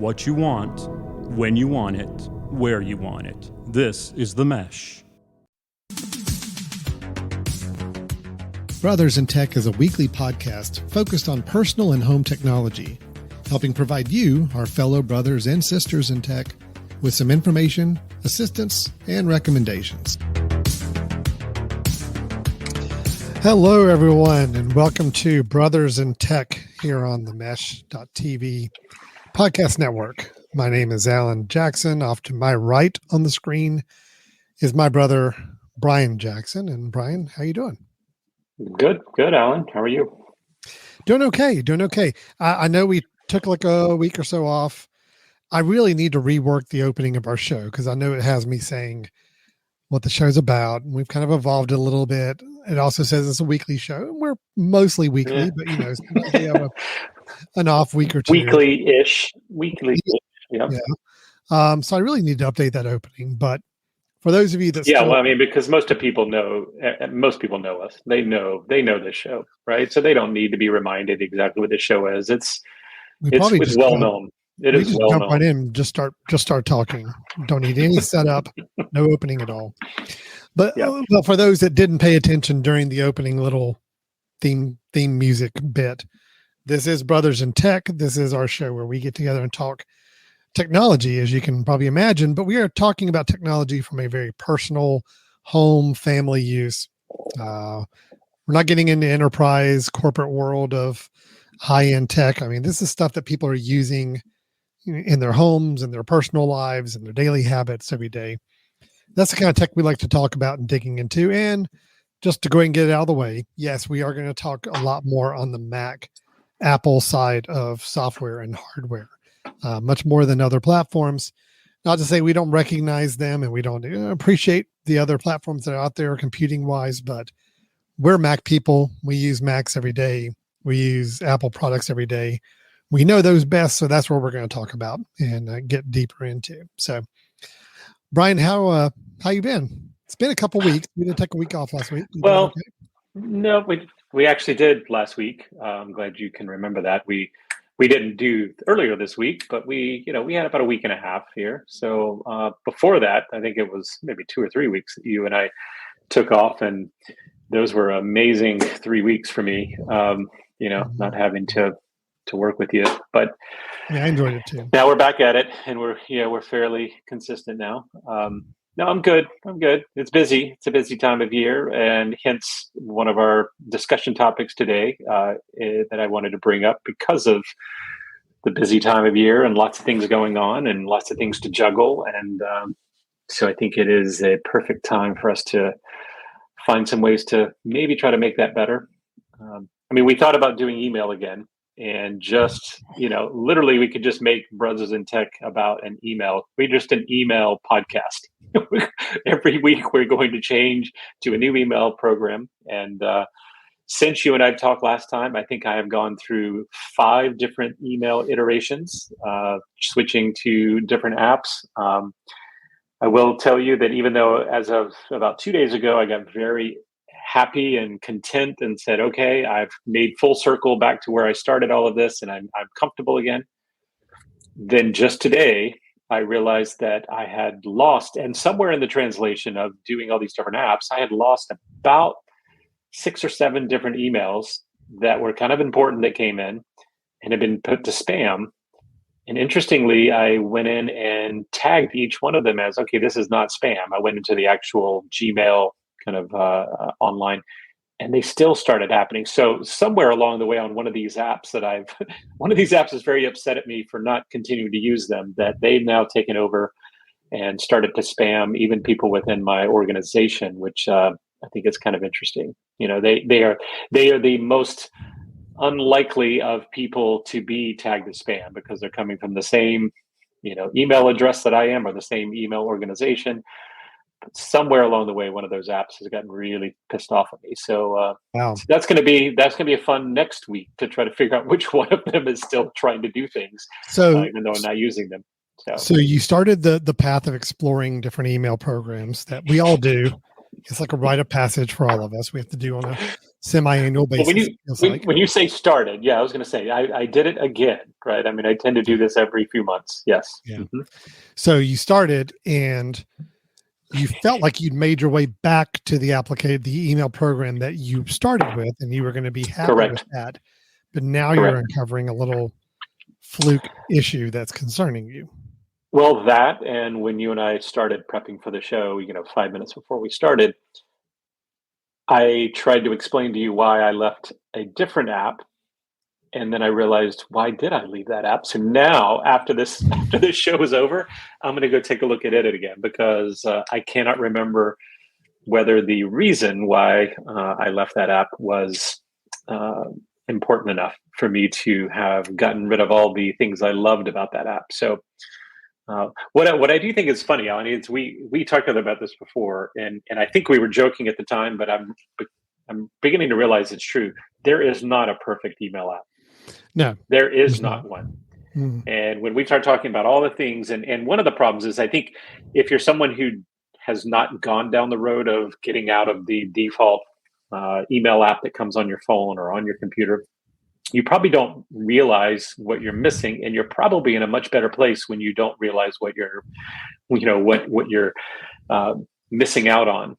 what you want, when you want it, where you want it. This is The Mesh. Brothers in Tech is a weekly podcast focused on personal and home technology, helping provide you, our fellow brothers and sisters in tech, with some information, assistance, and recommendations. Hello, everyone, and welcome to Brothers in Tech here on the Mesh.tv podcast network. My name is Alan Jackson. Off to my right on the screen is my brother, Brian Jackson. And Brian, how you doing? Good, Alan. How are you? Doing okay. I know we took like a week or so off. I really need to rework the opening of our show because I know it has me saying what the show's about. We've kind of evolved a little bit. It also says it's a weekly show. We're mostly weekly, but you know, sometimes we have an off week or two. Weekly-ish. Yeah. So I really need to update that opening. But for those of you that because most people know us. They know this show, right? So they don't need to be reminded exactly what the show is. It's well known. It is well jump known. right in, just start talking. Don't need any setup, no opening at all. But well, for those that didn't pay attention during the opening little theme music bit, this is Brothers in Tech. This is our show where we get together and talk technology, as you can probably imagine. But we are talking about technology from a very personal home family use. We're not getting into enterprise corporate world of high-end tech. I mean, this is stuff that people are using in their homes and their personal lives and their daily habits every day. That's the kind of tech we like to talk about and digging into. And just to go ahead and get it out of the way, yes, we are going to talk a lot more on the Mac, Apple side of software and hardware, much more than other platforms. Not to say we don't recognize them and we don't appreciate the other platforms that are out there computing-wise, but we're Mac people. We use Macs every day. We use Apple products every day. We know those best, so that's what we're going to talk about and get deeper into. So, Brian, how you been? It's been a couple weeks. We didn't take a week off last week. Well, no, we actually did last week. I'm glad you can remember that. We didn't do earlier this week, but we had about a week and a half here. So before that, I think it was maybe 2 or 3 weeks that you and I took off, and those were amazing 3 weeks for me. Not having to work with you, but yeah, I enjoyed it too. Now we're back at it, and we're fairly consistent now. No, I'm good. It's busy. It's a busy time of year, and hence one of our discussion topics today that I wanted to bring up because of the busy time of year and lots of things going on and lots of things to juggle. And so I think it is a perfect time for us to find some ways to maybe try to make that better. We thought about doing email again, and just, literally we could just make Brothers in Tech about an email. We're just an email podcast. Every week we're going to change to a new email program. And since you and I talked last time, I think I have gone through 5 different email iterations, switching to different apps. I will tell you that even though as of about 2 days ago, I got very happy and content and said, okay, I've made full circle back to where I started all of this and I'm comfortable again. Then just today, I realized that I had lost, and somewhere in the translation of doing all these different apps, I had lost about 6 or 7 different emails that were kind of important that came in and had been put to spam. And interestingly, I went in and tagged each one of them as, okay, this is not spam. I went into the actual Gmail kind of online, and they still started happening. So somewhere along the way on one of these apps one of these apps is very upset at me for not continuing to use them, that they've now taken over and started to spam even people within my organization, which I think is kind of interesting. They are the most unlikely of people to be tagged as spam because they're coming from the same, email address that I am, or the same email organization. But somewhere along the way, one of those apps has gotten really pissed off at me. So wow. That's going to be a fun next week to try to figure out which one of them is still trying to do things, even though I'm not using them. So you started the path of exploring different email programs that we all do. It's like a rite of passage for all of us. We have to do on a semi-annual Well, basis. when you it feels when, like. when you say started, yeah, I was going to say I did it again, right? I mean, I tend to do this every few months. Yes. Yeah. Mhm. So you started and you felt like you'd made your way back to the email program that you started with, and you were going to be happy with Correct. that. But now you're Correct. uncovering a little fluke issue that's concerning you. Well, that and when you and I started prepping for the show, 5 minutes before we started, I tried to explain to you why I left a different app, and then I realized, why did I leave that app? So now, after this after this show is over, I'm going to go take a look at it again because I cannot remember whether the reason why I left that app was uh, important enough for me to have gotten rid of all the things I loved about that app. So what I do think is funny, Alan, is we talked about this before, and I think we were joking at the time, but I'm beginning to realize it's true. There is not a perfect email app. No, There is there's not not. one. Mm. And when we start talking about all the things, and one of the problems is, I think if you're someone who has not gone down the road of getting out of the default email app that comes on your phone or on your computer, you probably don't realize what you're missing, and you're probably in a much better place when you don't realize what you're missing out on.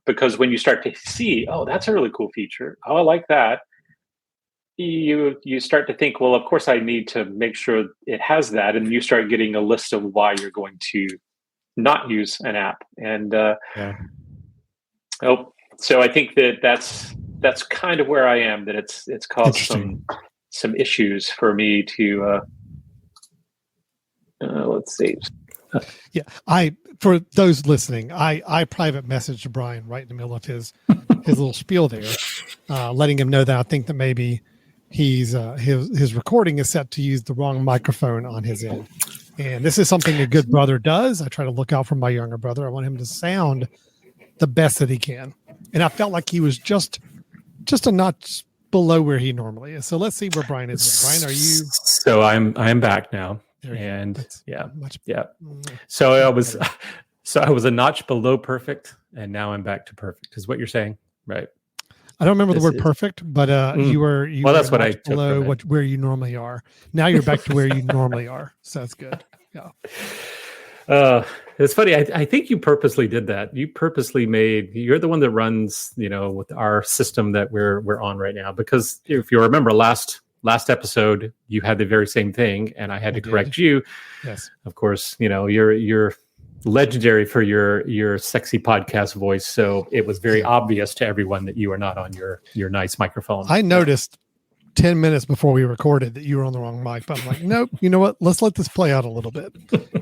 Because when you start to see, oh, that's a really cool feature. Oh, I like that. You start to think, well, of course I need to make sure it has that, and you start getting a list of why you're going to not use an app. And so I think that's kind of where I am. That it's caused some issues for me to let's see. Yeah, for those listening, I private messaged Brian right in the middle of his little spiel there, letting him know that I think that maybe he's his recording is set to use the wrong microphone on his end, and this is something a good brother does. I try to look out for my younger brother. I want him to sound the best that he can, and I felt like he was just a notch below where he normally is. So let's see where Brian is. Brian, are you? So I'm back now, and yeah. So I was a notch below perfect, and now I'm back to perfect. Is what you're saying, right? I don't remember the word perfect, but you were well, that's what I took below where you normally are. Now you're back to where you normally are. So that's good. Yeah. It's funny. I think you purposely did that. You purposely you're the one that runs, with our system that we're on right now. Because if you remember last episode, you had the very same thing, and I had to correct you. Yes. Of course, you're legendary for your sexy podcast voice, so it was very obvious to everyone that you are not on your nice microphone. I noticed 10 minutes before we recorded that you were on the wrong mic, but I'm like, nope, you know what? Let's let this play out a little bit.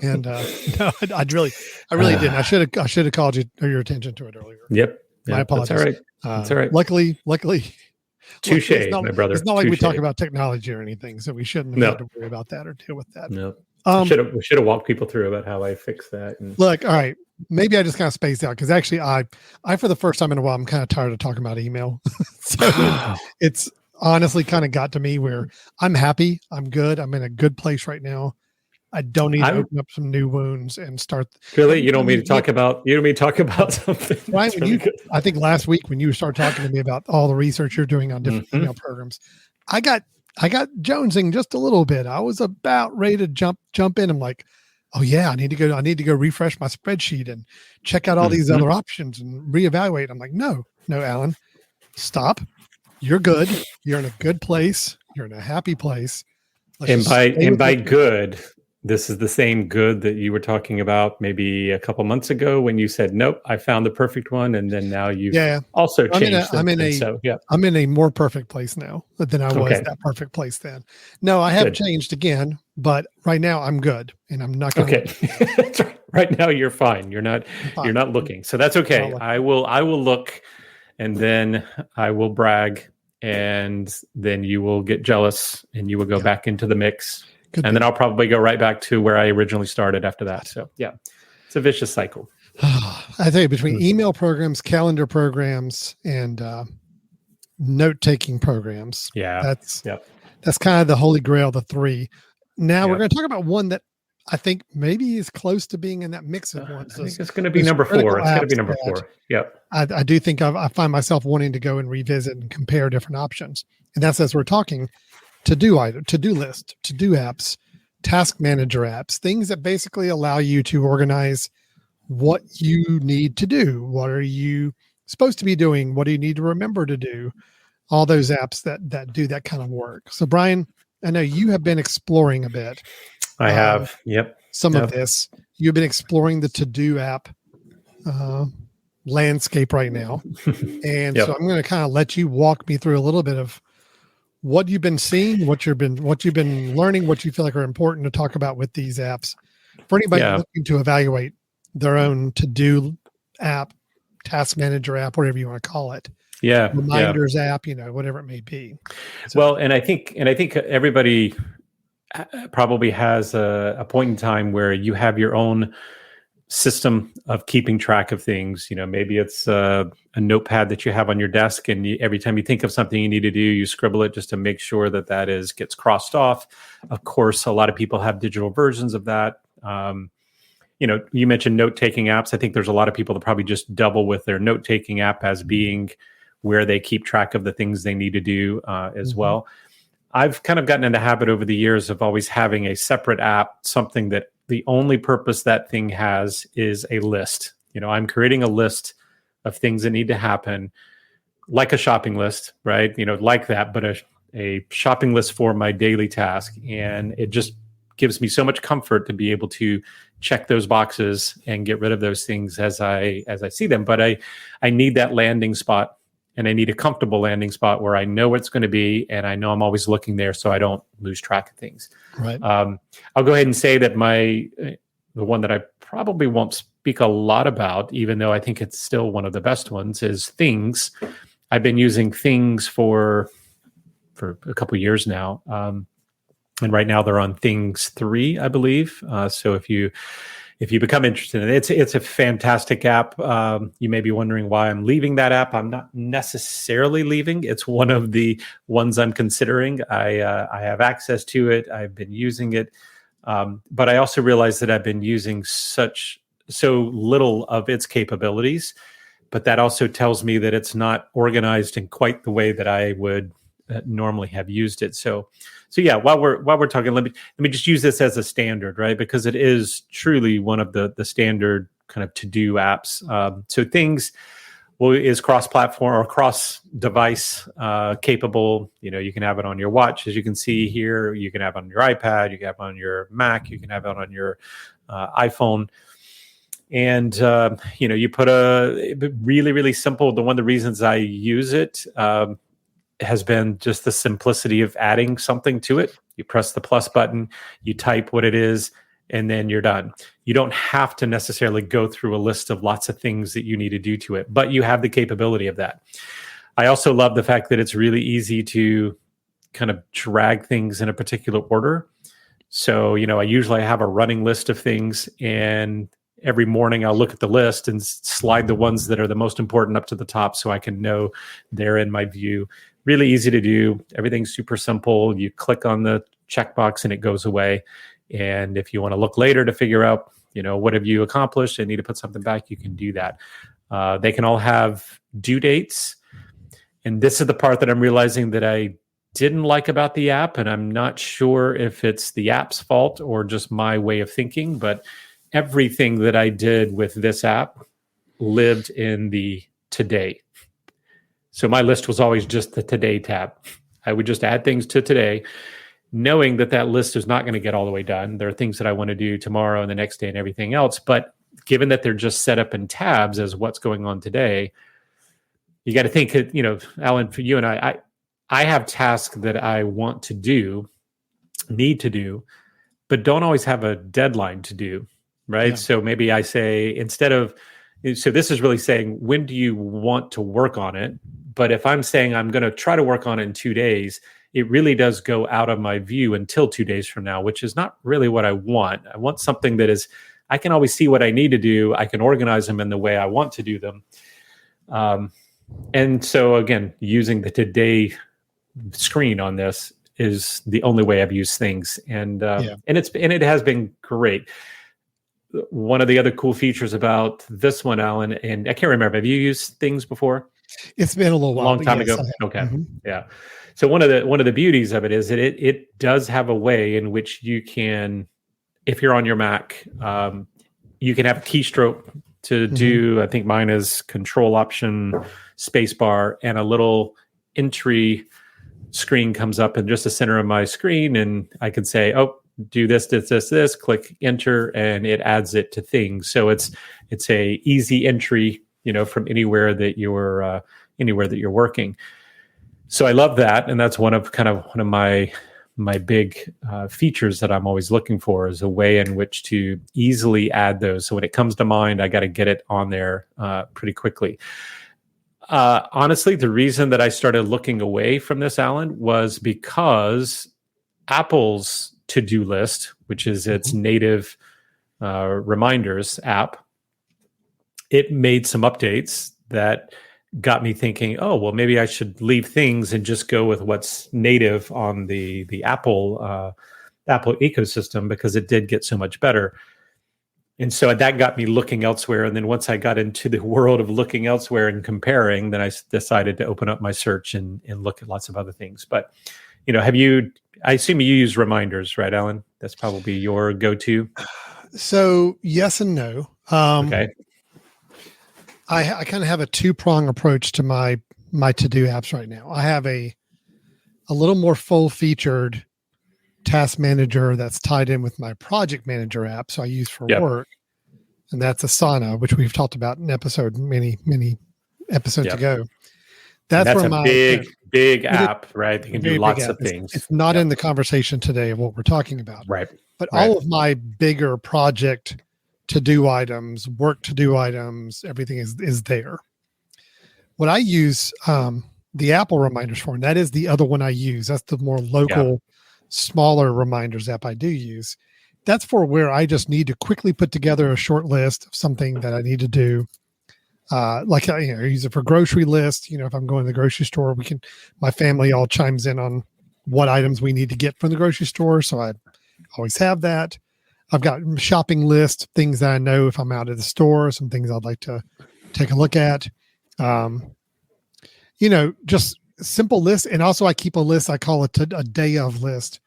And no, I really didn't. I should have called your attention to it earlier. Yep. My apologies. That's all right. That's all right. Luckily, touche, my brother. It's not like we talk about technology or anything, so we shouldn't have to worry about that or deal with that. No. We should have walked people through about how I fixed that. Look, all right. Maybe I just kind of spaced out because actually I for the first time in a while, I'm kind of tired of talking about email. So it's honestly kind of got to me where I'm happy. I'm good. I'm in a good place right now. I don't need to open up some new wounds and start. Really? You don't mean to talk about something. Ryan, I think last week when you started talking to me about all the research you're doing on different email programs, I got jonesing just a little bit. I was about ready to jump in. I'm like, oh yeah, I need to go refresh my spreadsheet and check out all these other options and reevaluate. I'm like, no, Alan, stop. You're good. You're in a good place. You're in a happy place. By good, this is the same good that you were talking about maybe a couple months ago when you said, nope, I found the perfect one. And then now you've also changed. I'm in a more perfect place now than I was that perfect place then. No, I have changed again, but right now I'm good and I'm not going to. Right now you're fine. You're not looking. So that's okay. I will look, and then I will brag, and then you will get jealous and you will go back into the mix. Then I'll probably go right back to where I originally started after that. So yeah, it's a vicious cycle. I tell you, between email programs, calendar programs, and note-taking programs, that's kind of the holy grail, the three. Now we're going to talk about one that I think maybe is close to being in that mix of ones. I think it's going to be number 4. It's going to be number 4. Yep. I do think I find myself wanting to go and revisit and compare different options. And that's as we're talking to-do list, to-do apps, task manager apps, things that basically allow you to organize what you need to do. What are you supposed to be doing? What do you need to remember to do? All those apps that do that kind of work. So Brian, I know you have been exploring a bit. I have. Yep. Some of this. You've been exploring the to-do app landscape right now. And so I'm going to kind of let you walk me through a little bit of what you've been seeing, what you've been learning, what you feel like are important to talk about with these apps for anybody looking to evaluate their own to-do app, task manager app, whatever you want to call it. Yeah. Reminders app, whatever it may be. So, well, and I think everybody probably has a point in time where you have your own system of keeping track of things. Maybe it's a notepad that you have on your desk, and every time you think of something you need to do, you scribble it just to make sure that gets crossed off. Of course, a lot of people have digital versions of that. You mentioned note-taking apps. I think there's a lot of people that probably just double with their note-taking app as being where they keep track of the things they need to do as well. I've kind of gotten in the habit over the years of always having a separate app, something that the only purpose that thing has is a list. I'm creating a list of things that need to happen, like a shopping list, right? Like that, but a shopping list for my daily task. And it just gives me so much comfort to be able to check those boxes and get rid of those things as I see them. But I need that landing spot. And I need a comfortable landing spot where I know what it's going to be, and I know I'm always looking there, so I don't lose track of things. Right. I'll go ahead and say that the one that I probably won't speak a lot about, even though I think it's still one of the best ones, is Things. I've been using Things for a couple of years now, and right now they're on Things 3, I believe. So if you become interested in it, it's a fantastic app. You may be wondering why I'm leaving that app. I'm not necessarily leaving. It's one of the ones I'm considering. I have access to it. I've been using it. But I also realize that I've been using so little of its capabilities. But that also tells me that it's not organized in quite the way that I would normally have used it. So yeah, while we're talking, let me just use this as a standard, right? Because it is truly one of the standard kind of to-do apps. So Things is cross-platform or cross-device capable. You can have it on your watch, as you can see here. You can have it on your iPad. You can have it on your Mac. You can have it on your iPhone. And you put a really, really simple. One of the reasons I use it has been just the simplicity of adding something to it. You press the plus button, you type what it is, and then you're done. You don't have to necessarily go through a list of lots of things that you need to do to it, but you have the capability of that. I also love the fact that it's really easy to kind of drag things in a particular order. So, I usually have a running list of things, and every morning I'll look at the list and slide the ones that are the most important up to the top so I can know they're in my view. Really easy to do. Everything's super simple. You click on the checkbox and it goes away. And if you want to look later to figure out, what have you accomplished and need to put something back, you can do that. They can all have due dates. And this is the part that I'm realizing that I didn't like about the app. And I'm not sure if it's the app's fault or just my way of thinking, but everything that I did with this app lived in the today. So my list was always just the today tab. I would just add things to today, knowing that list is not going to get all the way done. There are things that I want to do tomorrow and the next day and everything else. But given that they're just set up in tabs as what's going on today, you got to think, Alan, for you and I have tasks that I want to do, need to do, but don't always have a deadline to do, right? Yeah. So maybe I say so this is really saying, when do you want to work on it? But if I'm saying I'm going to try to work on it in 2 days, it really does go out of my view until 2 days from now, which is not really what I want. I want something that is, I can always see what I need to do. I can organize them in the way I want to do them. And so again, using the today screen on this is the only way I've used things, and it has been great. One of the other cool features about this one, Alan, and I can't remember, have you used things before? It's been a little while, long time ago. Okay, yeah. So one of the beauties of it is that it does have a way in which you can, if you're on your Mac, you can have a keystroke to do. I think mine is Control Option Spacebar, and a little entry screen comes up in just the center of my screen, and I can say, "Oh, do this, click enter," and it adds it to things. So it's a easy entry, from anywhere that you're working. So I love that, and that's one of my big features that I'm always looking for, is a way in which to easily add those. So when it comes to mind, I got to get it on there pretty quickly. Honestly, the reason that I started looking away from this, Alan, was because Apple's to-do list, which is its native reminders app, it made some updates that got me thinking, oh, well, maybe I should leave things and just go with what's native on the Apple ecosystem, because it did get so much better. And so that got me looking elsewhere. And then once I got into the world of looking elsewhere and comparing, then I decided to open up my search and look at lots of other things. But, I assume you use reminders, right, Alan? That's probably your go-to. So yes and no. Okay. I kind of have a two-prong approach to my to-do apps right now. I have a little more full-featured task manager that's tied in with my project manager app, so I use for work, and that's Asana, which we've talked about in many episodes ago. That's where a big app, right? You can do lots of things. It's not in the conversation today of what we're talking about, right? But all of my bigger project to-do items, work to-do items, everything is there. What I use the Apple reminders for, and that is the other one I use. That's the more local, smaller reminders app I do use. That's for where I just need to quickly put together a short list of something that I need to do. I use it for grocery list. If I'm going to the grocery store, my family all chimes in on what items we need to get from the grocery store. So I always have that. I've got shopping list, things that I know if I'm out of the store, some things I'd like to take a look at. Just simple lists. And also I keep a list. I call it a day of list.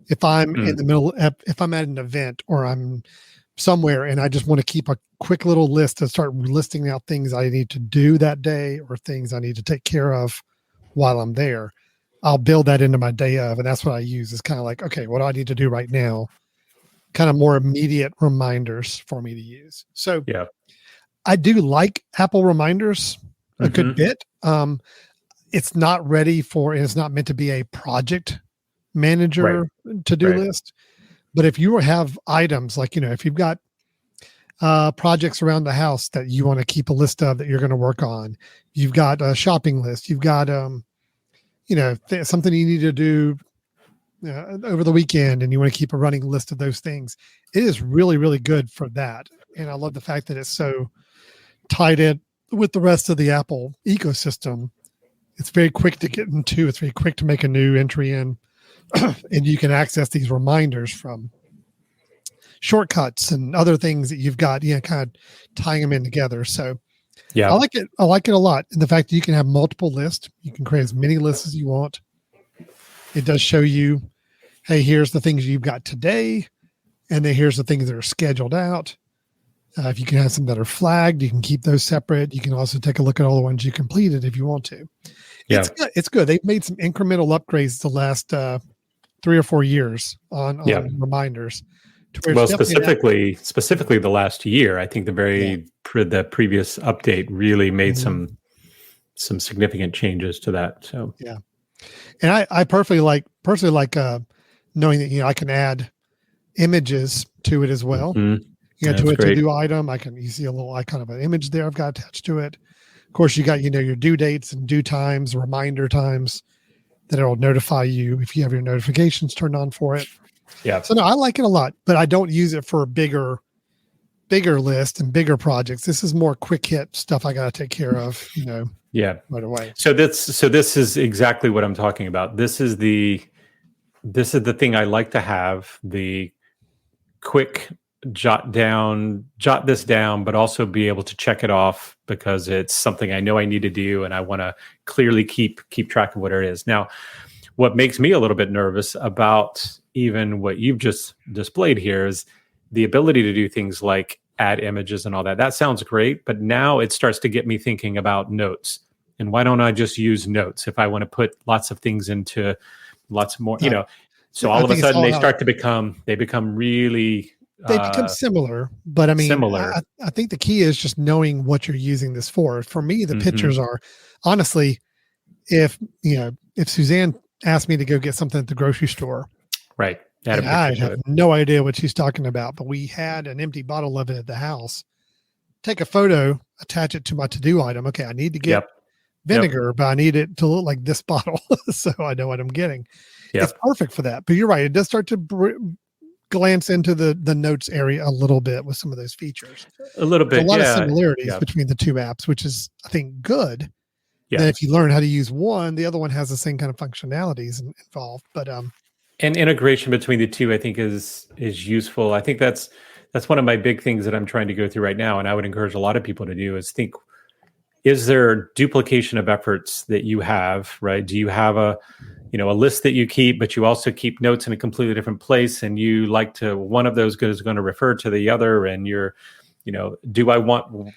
If I'm in the middle, if I'm at an event or I'm somewhere and I just want to keep a quick little list to start listing out things I need to do that day or things I need to take care of while I'm there, I'll build that into my day of. And that's what I use. It's kind of like, okay, what do I need to do right now? Kind of more immediate reminders for me to use. So I do like Apple reminders a good bit. It's not ready for, and it's not meant to be a project manager to-do list. But if you have items like, if you've got projects around the house that you want to keep a list of that you're going to work on, you've got a shopping list, you've got, something you need to do over the weekend, and you want to keep a running list of those things, it is really, really good for that. And I love the fact that it's so tied in with the rest of the Apple ecosystem. It's very quick to get into. It's very quick to make a new entry in. And you can access these reminders from shortcuts and other things that you've got, kind of tying them in together. So I like it. I like it a lot. And the fact that you can have multiple lists, you can create as many lists as you want. It does show you, hey, here's the things you've got today. And then here's the things that are scheduled out. If you can have some that are flagged, you can keep those separate. You can also take a look at all the ones you completed if you want to. Yeah. It's good. They've made some incremental upgrades the last 3 or 4 years on reminders. Well, specifically the last year, I think the previous update really made some significant changes to that. So and I personally like knowing that I can add images to it as well. To a to-do item, you see a little icon of an image there I've got attached to it. Of course, you got your due dates and due times, reminder times that it'll notify you if you have your notifications turned on for it. Yeah. So no, I like it a lot, but I don't use it for a bigger list and bigger projects. This is more quick hit stuff I got to take care of, right away. So this is exactly what I'm talking about. This is the this is the thing I like to have, the quick jot this down, but also be able to check it off because it's something I know I need to do and I want to clearly keep track of what it is. Now, what makes me a little bit nervous about even what you've just displayed here is the ability to do things like add images and all that. That sounds great, but now it starts to get me thinking about notes. And why don't I just use notes if I want to put lots of things into lots more, so all of a sudden they become really they become similar, but I mean, similar. I think the key is just knowing what you're using this for. For me, the pictures are honestly, if Suzanne asked me to go get something at the grocery store, right? I have no idea what she's talking about, but we had an empty bottle of it at the house. Take a photo, attach it to my to-do item. Okay, I need to get vinegar, but I need it to look like this bottle, so I know what I'm getting. It's perfect for that. But you're right; it does start to glance into the notes area a little bit with some of those features. A little bit, a lot of similarities between the two apps, which is, I think, good. Yeah. That if you learn how to use one, the other one has the same kind of functionalities involved. But and integration between the two, I think, is useful. I think that's one of my big things that I'm trying to go through right now, and I would encourage a lot of people to do is think: is there duplication of efforts that you have? Right? Do you have a list that you keep, but you also keep notes in a completely different place, and you like to one of those is going to refer to the other, and do I want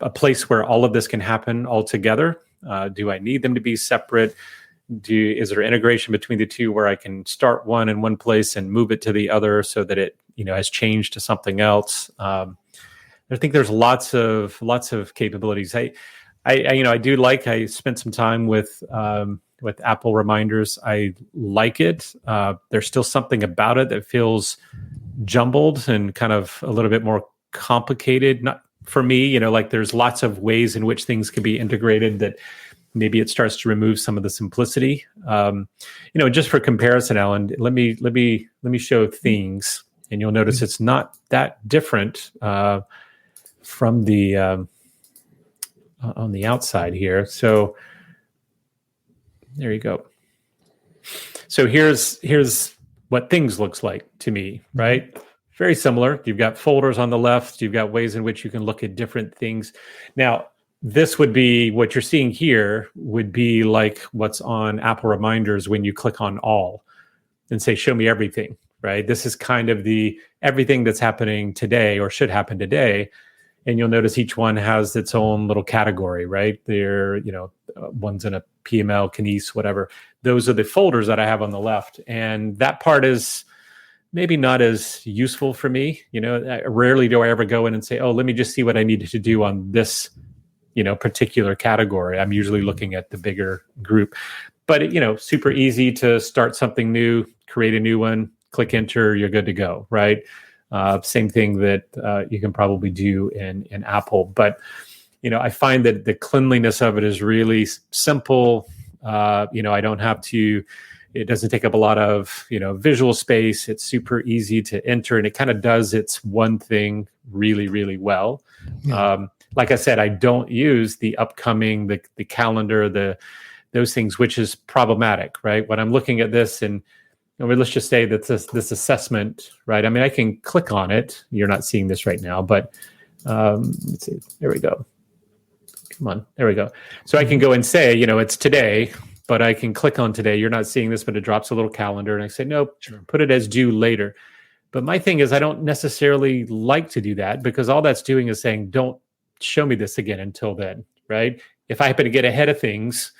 a place where all of this can happen all together? Do I need them to be separate? Is there integration between the two where I can start one in one place and move it to the other so that it has changed to something else? I think there's lots of capabilities. I spent some time with Apple Reminders. I like it. There's still something about it that feels jumbled and kind of a little bit more complicated. Not for me, like there's lots of ways in which things can be integrated that maybe it starts to remove some of the simplicity. Just for comparison, Alan, let me show things, and you'll notice it's not that different from the on the outside here. So there you go. So here's what things looks like to me, right? Very similar. You've got folders on the left. You've got ways in which you can look at different things. Now, this would be what you're seeing here would be like what's on Apple Reminders when you click on all and say, show me everything, right? This is kind of the everything that's happening today or should happen today. And you'll notice each one has its own little category, right? They're, one's in a PML, Kinesis, whatever. Those are the folders that I have on the left. And that part is maybe not as useful for me. Rarely do I ever go in and say, oh, let me just see what I needed to do on this, particular category. I'm usually looking at the bigger group. But, super easy to start something new, create a new one, click enter, you're good to go, right? Same thing that you can probably do in Apple. But, I find that the cleanliness of it is really simple. I don't have to, it doesn't take up a lot of, visual space. It's super easy to enter, and it kind of does its one thing really, really well. Yeah. Like I said, I don't use the upcoming, the calendar, those things, which is problematic, right? When I'm looking at this and let's just say that this assessment, right? I mean, I can click on it. You're not seeing this right now, but let's see. There we go. Come on. There we go. So I can go and say, it's today, but I can click on today. You're not seeing this, but it drops a little calendar. And I say, nope, put it as due later. But my thing is, I don't necessarily like to do that because all that's doing is saying, don't show me this again until then, right? If I happen to get ahead of things,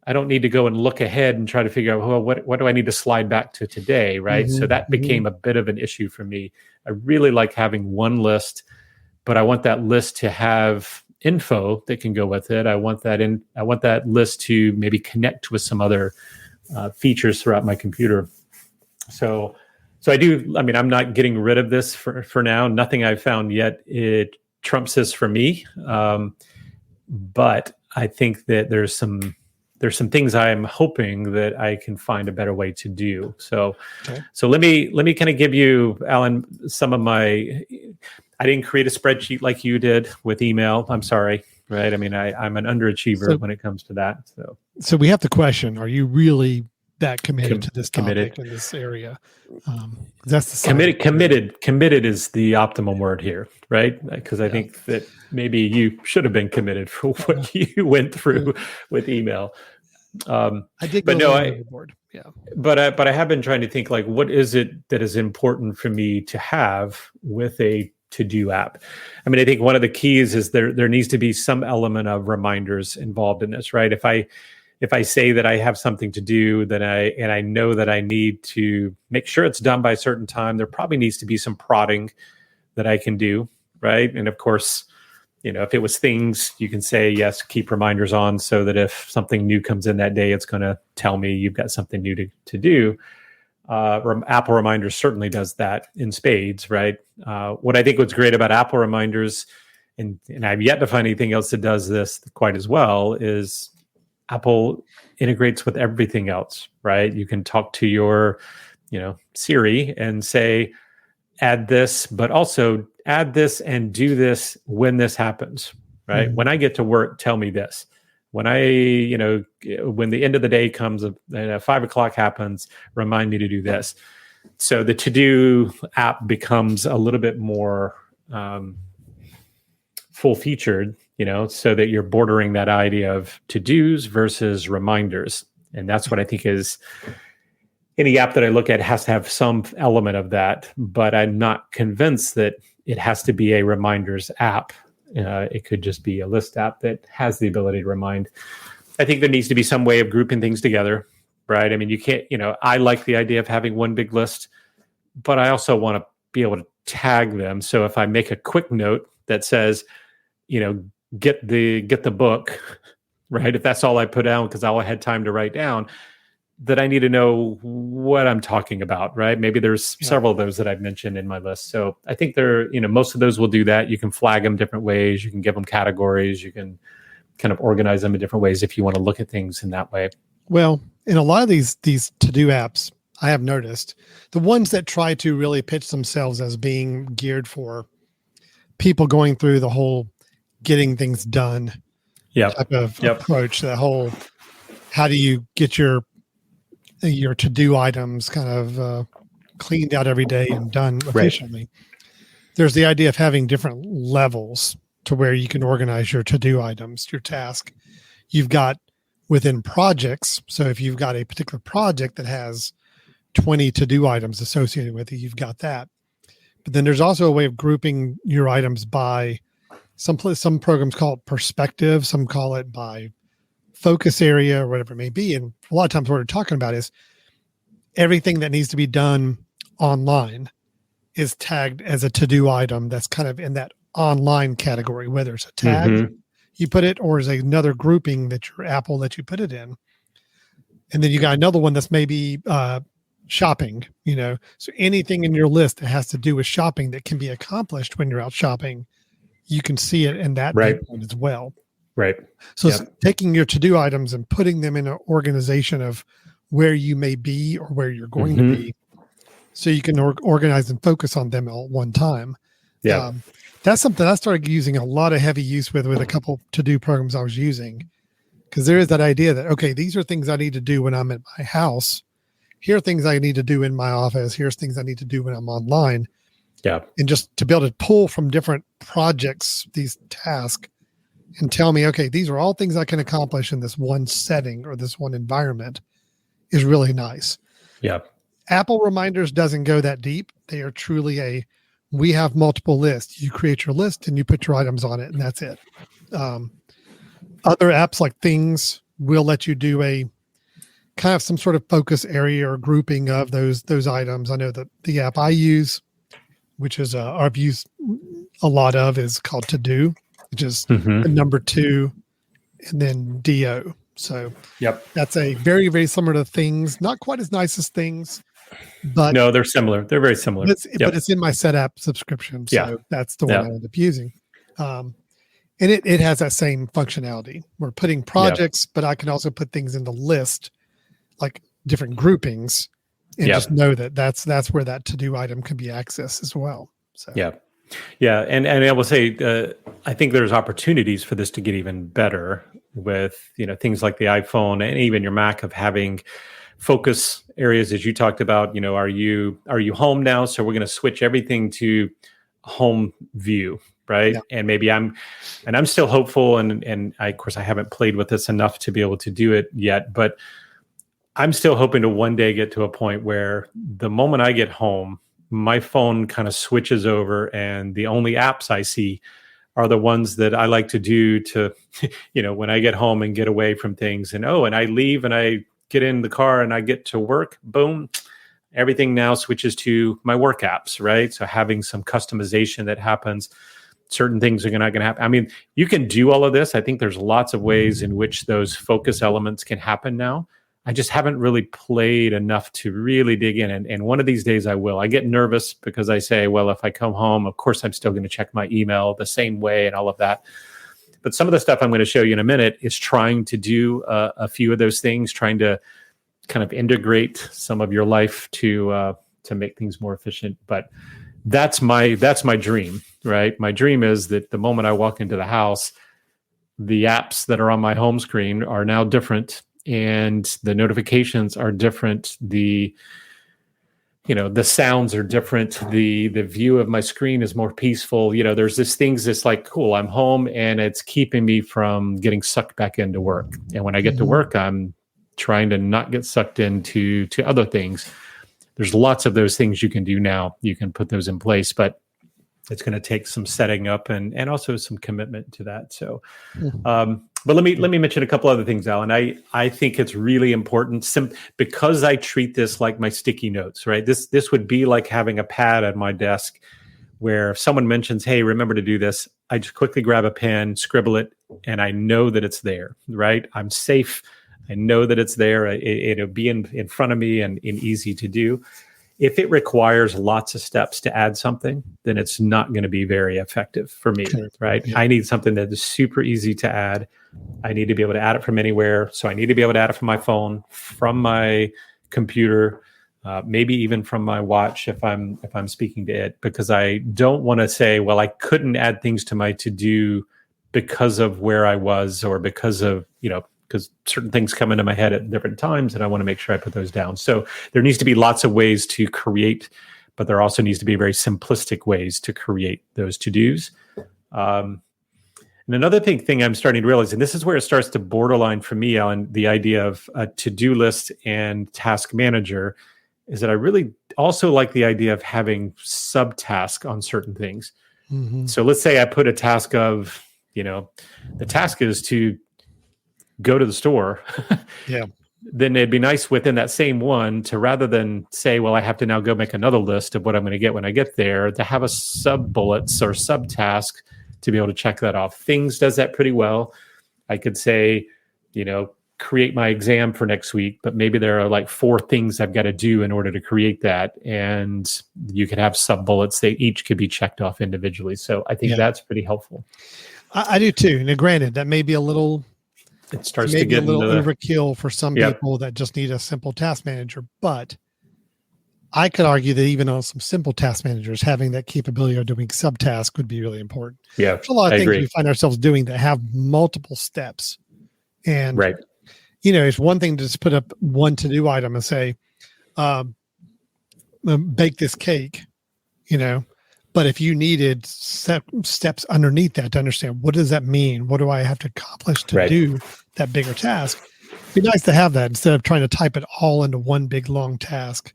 I don't need to go and look ahead and try to figure out, well, what do I need to slide back to today, right? Mm-hmm. So that became a bit of an issue for me. I really like having one list, but I want that list to have info that can go with it. I want that list to maybe connect with some other features throughout my computer. So I'm not getting rid of this for now. Nothing I've found yet it trumps this for me. But I think that there's some things I'm hoping that I can find a better way to do. So let me kind of give you, Alan, some of my. I didn't create a spreadsheet like you did with email. I'm sorry, right? I mean, I'm an underachiever when it comes to that. So we have the question: are you really that committed to this committed. topic in this area. That's the sign. Committed is the optimum word here, right? Because I think that maybe you should have been committed for what you went through with email. I did, but no, overboard. Yeah. But I have been trying to think, like, what is it that is important for me to have with a to-do app? I mean, I think one of the keys is there needs to be some element of reminders involved in this, right? If I say that I have something to do, then I know that I need to make sure it's done by a certain time, there probably needs to be some prodding that I can do, right? And of course, if it was things, you can say, yes, keep reminders on so that if something new comes in that day, it's going to tell me you've got something new to do. Apple Reminders certainly does that in spades, right? What I think what's great about Apple Reminders, and I've yet to find anything else that does this quite as well, is Apple integrates with everything else, right? You can talk to your, Siri and say, add this, but also add this and do this when this happens, right? Mm-hmm. When I get to work, tell me this. When when the end of the day comes, 5 o'clock happens, remind me to do this. So the to-do app becomes a little bit more full-featured, so that you're bordering that idea of to-dos versus reminders. And that's what I think is any app that I look at has to have some element of that, but I'm not convinced that it has to be a reminders app. It could just be a list app that has the ability to remind. I think there needs to be some way of grouping things together, right? I mean, you can't, I like the idea of having one big list, but I also want to be able to tag them. So if I make a quick note that says, get the book, right? If that's all I put down because I had time to write down, that I need to know what I'm talking about, right? Maybe there's several of those that I've mentioned in my list. So I think most of those will do that. You can flag them different ways. You can give them categories. You can kind of organize them in different ways if you want to look at things in that way. Well, in a lot of these to-do apps, I have noticed the ones that try to really pitch themselves as being geared for people going through the whole getting things done type of approach, the whole, how do you get your to-do items kind of cleaned out every day and done efficiently. Right. There's the idea of having different levels to where you can organize your to-do items, your task. You've got within projects. So if you've got a particular project that has 20 to-do items associated with it, you've got that. But then there's also a way of grouping your items by some programs call it perspective, some call it by focus area or whatever it may be. And a lot of times what we're talking about is everything that needs to be done online is tagged as a to-do item that's kind of in that online category, whether it's a tag you put it or is another grouping that your Apple that you put it in. And then you got another one that's maybe shopping, So anything in your list that has to do with shopping that can be accomplished when you're out shopping, you can see it in that one as well. Right. So taking your to-do items and putting them in an organization of where you may be or where you're going to be, so you can organize and focus on them all at one time. Yeah. That's something I started using a lot of heavy use with a couple to-do programs I was using, because there is that idea that, okay, these are things I need to do when I'm at my house. Here are things I need to do in my office. Here's things I need to do when I'm online. Yeah. And just to be able to pull from different projects, these tasks, and tell me, okay, these are all things I can accomplish in this one setting or this one environment is really nice. Yeah. Apple Reminders doesn't go that deep. They are truly we have multiple lists. You create your list and you put your items on it and that's it. Other apps like Things will let you do a kind of some sort of focus area or grouping of those items. I know that the app I use, which is I've used a lot of, is called To Do, which is the number 2 and then DO. So that's a very, very similar to Things. Not quite as nice as Things, but no, they're similar. They're very similar. But it's in my set app subscription. So that's the one I end up using. And it has that same functionality. We're putting projects, but I can also put things in the list, like different groupings, and just know that that's where that to-do item can be accessed as well. So Yeah, and I will say, I think there's opportunities for this to get even better with things like the iPhone and even your Mac of having focus areas, as you talked about. Are you home now? So we're going to switch everything to home view, right? Yeah. And maybe I'm still hopeful, and I, of course, I haven't played with this enough to be able to do it yet, but I'm still hoping to one day get to a point where the moment I get home, my phone kind of switches over, and the only apps I see are the ones that I like to do to, when I get home and get away from things. And I leave and I get in the car and I get to work, boom, everything now switches to my work apps, right? So having some customization that happens, certain things are not going to happen. I mean, you can do all of this. I think there's lots of ways in which those focus elements can happen now. I just haven't really played enough to really dig in. And one of these days I will. I get nervous because I say, well, if I come home, of course, I'm still going to check my email the same way and all of that. But some of the stuff I'm going to show you in a minute is trying to do a few of those things, trying to kind of integrate some of your life to make things more efficient. But that's my dream, right? My dream is that the moment I walk into the house, the apps that are on my home screen are now different, and the notifications are different. The sounds are different. The view of my screen is more peaceful. There's this things that's like, cool, I'm home, and it's keeping me from getting sucked back into work. And when I get to work, I'm trying to not get sucked into other things. There's lots of those things you can do now. You can put those in place, but it's going to take some setting up and also some commitment to that. So, but let me mention a couple other things, Alan. I think it's really important because I treat this like my sticky notes, right? This would be like having a pad at my desk where if someone mentions, hey, remember to do this, I just quickly grab a pen, scribble it, and I know that it's there, right? I'm safe. I know that it's there. It'll be in front of me and easy to do. If it requires lots of steps to add something, then it's not going to be very effective for me, right? Yeah. I need something that is super easy to add. I need to be able to add it from anywhere. So I need to be able to add it from my phone, from my computer, maybe even from my watch if I'm speaking to it, because I don't want to say, well, I couldn't add things to my to-do because of where I was or because of, because certain things come into my head at different times, and I want to make sure I put those down. So there needs to be lots of ways to create, but there also needs to be very simplistic ways to create those to-dos. And another thing I'm starting to realize, and this is where it starts to borderline for me, Alan, the idea of a to-do list and task manager, is that I really also like the idea of having subtask on certain things. Mm-hmm. So let's say I put a task of, the task is to go to the store. Yeah. Then it'd be nice within that same one to, rather than say, well, I have to now go make another list of what I'm going to get when I get there, to have a sub bullets or subtask to be able to check that off. Things does that pretty well. I could say, create my exam for next week, but maybe there are like 4 things I've got to do in order to create that. And you could have sub bullets. They each could be checked off individually. So I think that's pretty helpful. I do too. Now, granted, that may be a little, it starts to get a little overkill for some people that just need a simple task manager. But I could argue that even on some simple task managers, having that capability of doing subtasks would be really important. Yeah, there's a lot of things we find ourselves doing that have multiple steps. And, it's one thing to just put up one to-do item and say, bake this cake, But if you needed steps underneath that to understand, what does that mean? What do I have to accomplish to do that bigger task? It'd be nice to have that instead of trying to type it all into one big long task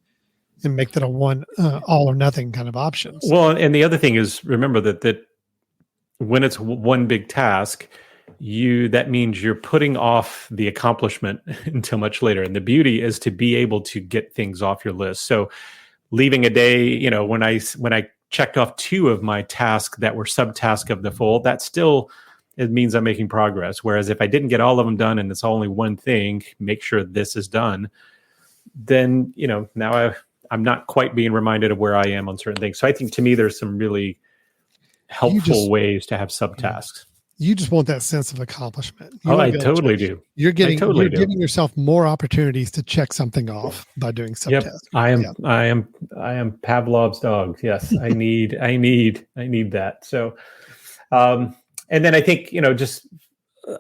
and make that a one all or nothing kind of option. Well, and the other thing is, remember that when it's one big task, that means you're putting off the accomplishment until much later. And the beauty is to be able to get things off your list. So leaving a day, when I checked off 2 of my tasks that were subtasks of the full, that still, it means I'm making progress. Whereas if I didn't get all of them done and it's only one thing, make sure this is done, then, now I'm not quite being reminded of where I am on certain things. So I think, to me, there's some really helpful ways to have subtasks. You just want that sense of accomplishment. I totally do. You're giving yourself more opportunities to check something off by doing subtasks. Yep. I am Pavlov's dog. Yes, I need that. So, and then I think, just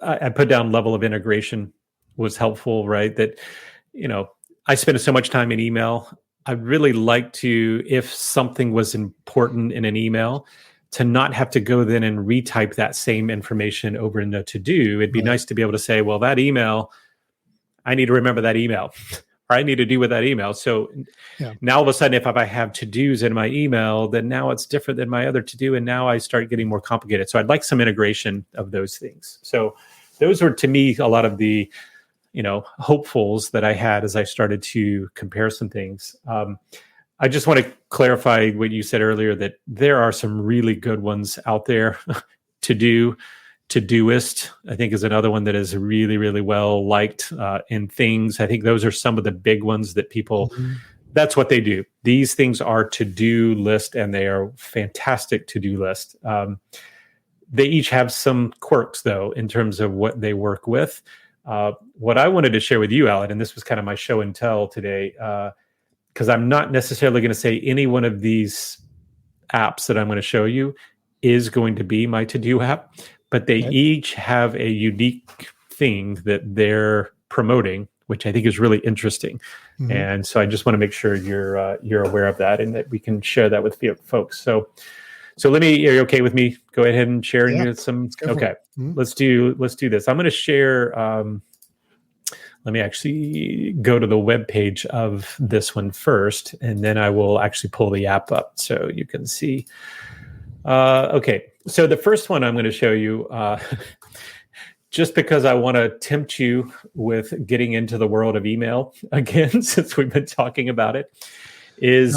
I put down level of integration was helpful, right? That, I spend so much time in email. I'd really like to, if something was important in an email, to not have to go then and retype that same information over in the to-do. It'd be nice to be able to say, well, that email, I need to remember that email, or I need to do with that email. So now all of a sudden, if I have to-dos in my email, then now it's different than my other to-do, and now I start getting more complicated. So I'd like some integration of those things. So those were, to me, a lot of the hopefuls that I had as I started to compare some things. I just want to clarify what you said earlier, that there are some really good ones out there. Todoist, I think, is another one that is really, really well liked in things. I think those are some of the big ones that people, that's what they do. These things are to-do list, and they are fantastic to-do list. They each have some quirks, though, in terms of what they work with. What I wanted to share with you, Alan, and this was kind of my show and tell today, because I'm not necessarily going to say any one of these apps that I'm going to show you is going to be my to-do app, but they each have a unique thing that they're promoting, which I think is really interesting. And so I just want to make sure you're aware of that, and that we can share that with folks. So are you okay with me? Go ahead and share some. Okay, let's do this. I'm going to share. Let me actually go to the web page of this one first, and then I will actually pull the app up so you can see. Okay, so the first one I'm going to show you, just because I want to tempt you with getting into the world of email again, since we've been talking about it, is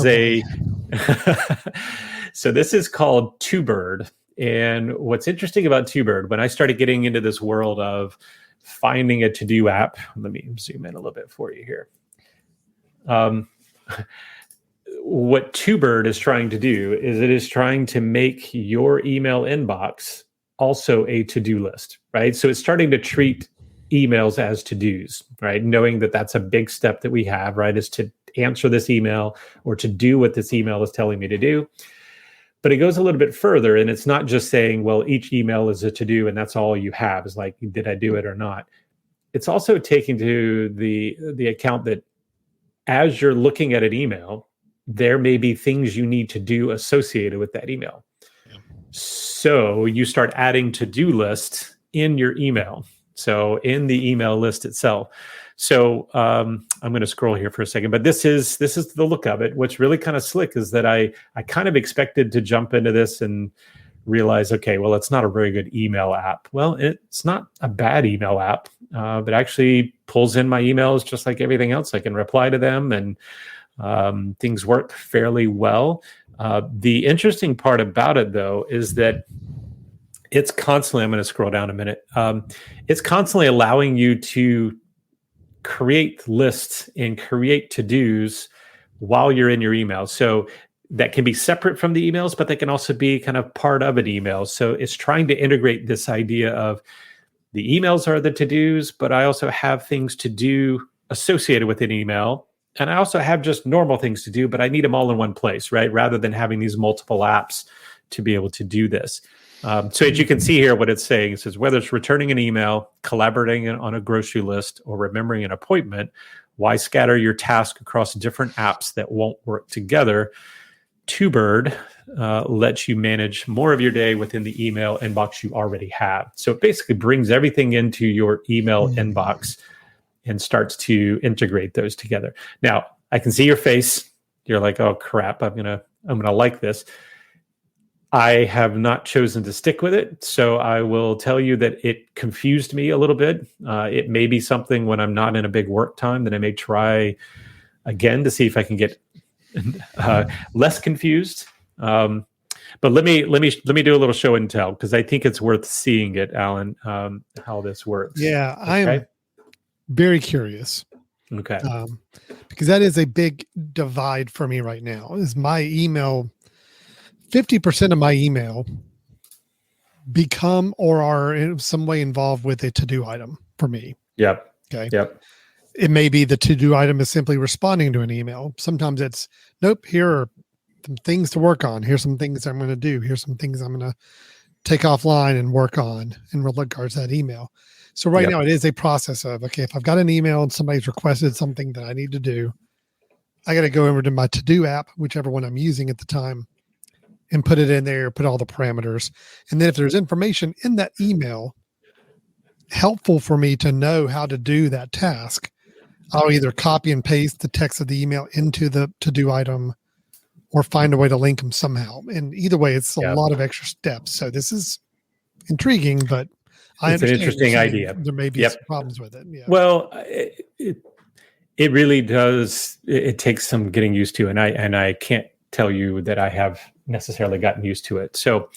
so this is called TwoBird. And what's interesting about TwoBird, when I started getting into this world of finding a to-do app, let me zoom in a little bit for you here. What TwoBird is trying to do is it is trying to make your email inbox also a to-do list, right? So it's starting to treat emails as to-dos, right? Knowing that that's a big step that we have, right? Is to answer this email or to do what this email is telling me to do. But it goes a little bit further, and it's not just saying, well, each email is a to-do and that's all you have. Is like, did I do it or not? It's also taking to the account that as you're looking at an email, there may be things you need to do associated with that email. So you start adding to-do lists in your email. So in the email list itself. So I'm going to scroll here for a second, but this is the look of it. What's really kind of slick is that I kind of expected to jump into this and realize, okay, well, it's not a very good email app. Well, it's not a bad email app, but actually pulls in my emails just like everything else. I can reply to them, and things work fairly well. The interesting part about it, though, is that it's constantly, I'm going to scroll down a minute. It's constantly allowing you to create lists and create to-dos while you're in your email. So that can be separate from the emails, but they can also be kind of part of an email. So it's trying to integrate this idea of the emails are the to-dos, but I also have things to do associated with an email. And I also have just normal things to do, but I need them all in one place, right? Rather than having these multiple apps to be able to do this. So as you can see here, what it's saying, it says, whether it's returning an email, collaborating on a grocery list, or remembering an appointment, why scatter your task across different apps that won't work together? TwoBird lets you manage more of your day within the email inbox you already have. So it basically brings everything into your email inbox and starts to integrate those together. Now, I can see your face. You're like, oh crap, I'm gonna like this. I have not chosen to stick with it, so I will tell you that it confused me a little bit. It may be something when I'm not in a big work time that I may try again to see if I can get less confused. But let me do a little show and tell, because I think it's worth seeing it, Alan, how this works. Yeah, okay? I am very curious. Okay, because that is a big divide for me right now. Is my email. 50% of my email become or are in some way involved with a to-do item for me. Yep. Okay. Yep. It may be the to-do item is simply responding to an email. Sometimes it's, nope, here are some things to work on. Here's some things I'm going to do. Here's some things I'm going to take offline and work on in regards to that email. So right now it is a process of, okay, if I've got an email and somebody's requested something that I need to do, I got to go over to my to-do app, whichever one I'm using at the time, and put it in there, put all the parameters. And then if there's information in that email helpful for me to know how to do that task, I'll either copy and paste the text of the email into the to-do item or find a way to link them somehow. And either way, it's a lot of extra steps. So this is intriguing, but it's an interesting idea. There may be some problems with it. Yeah. Well, it really does. It takes some getting used to, and I can't tell you that I have necessarily gotten used to it. So,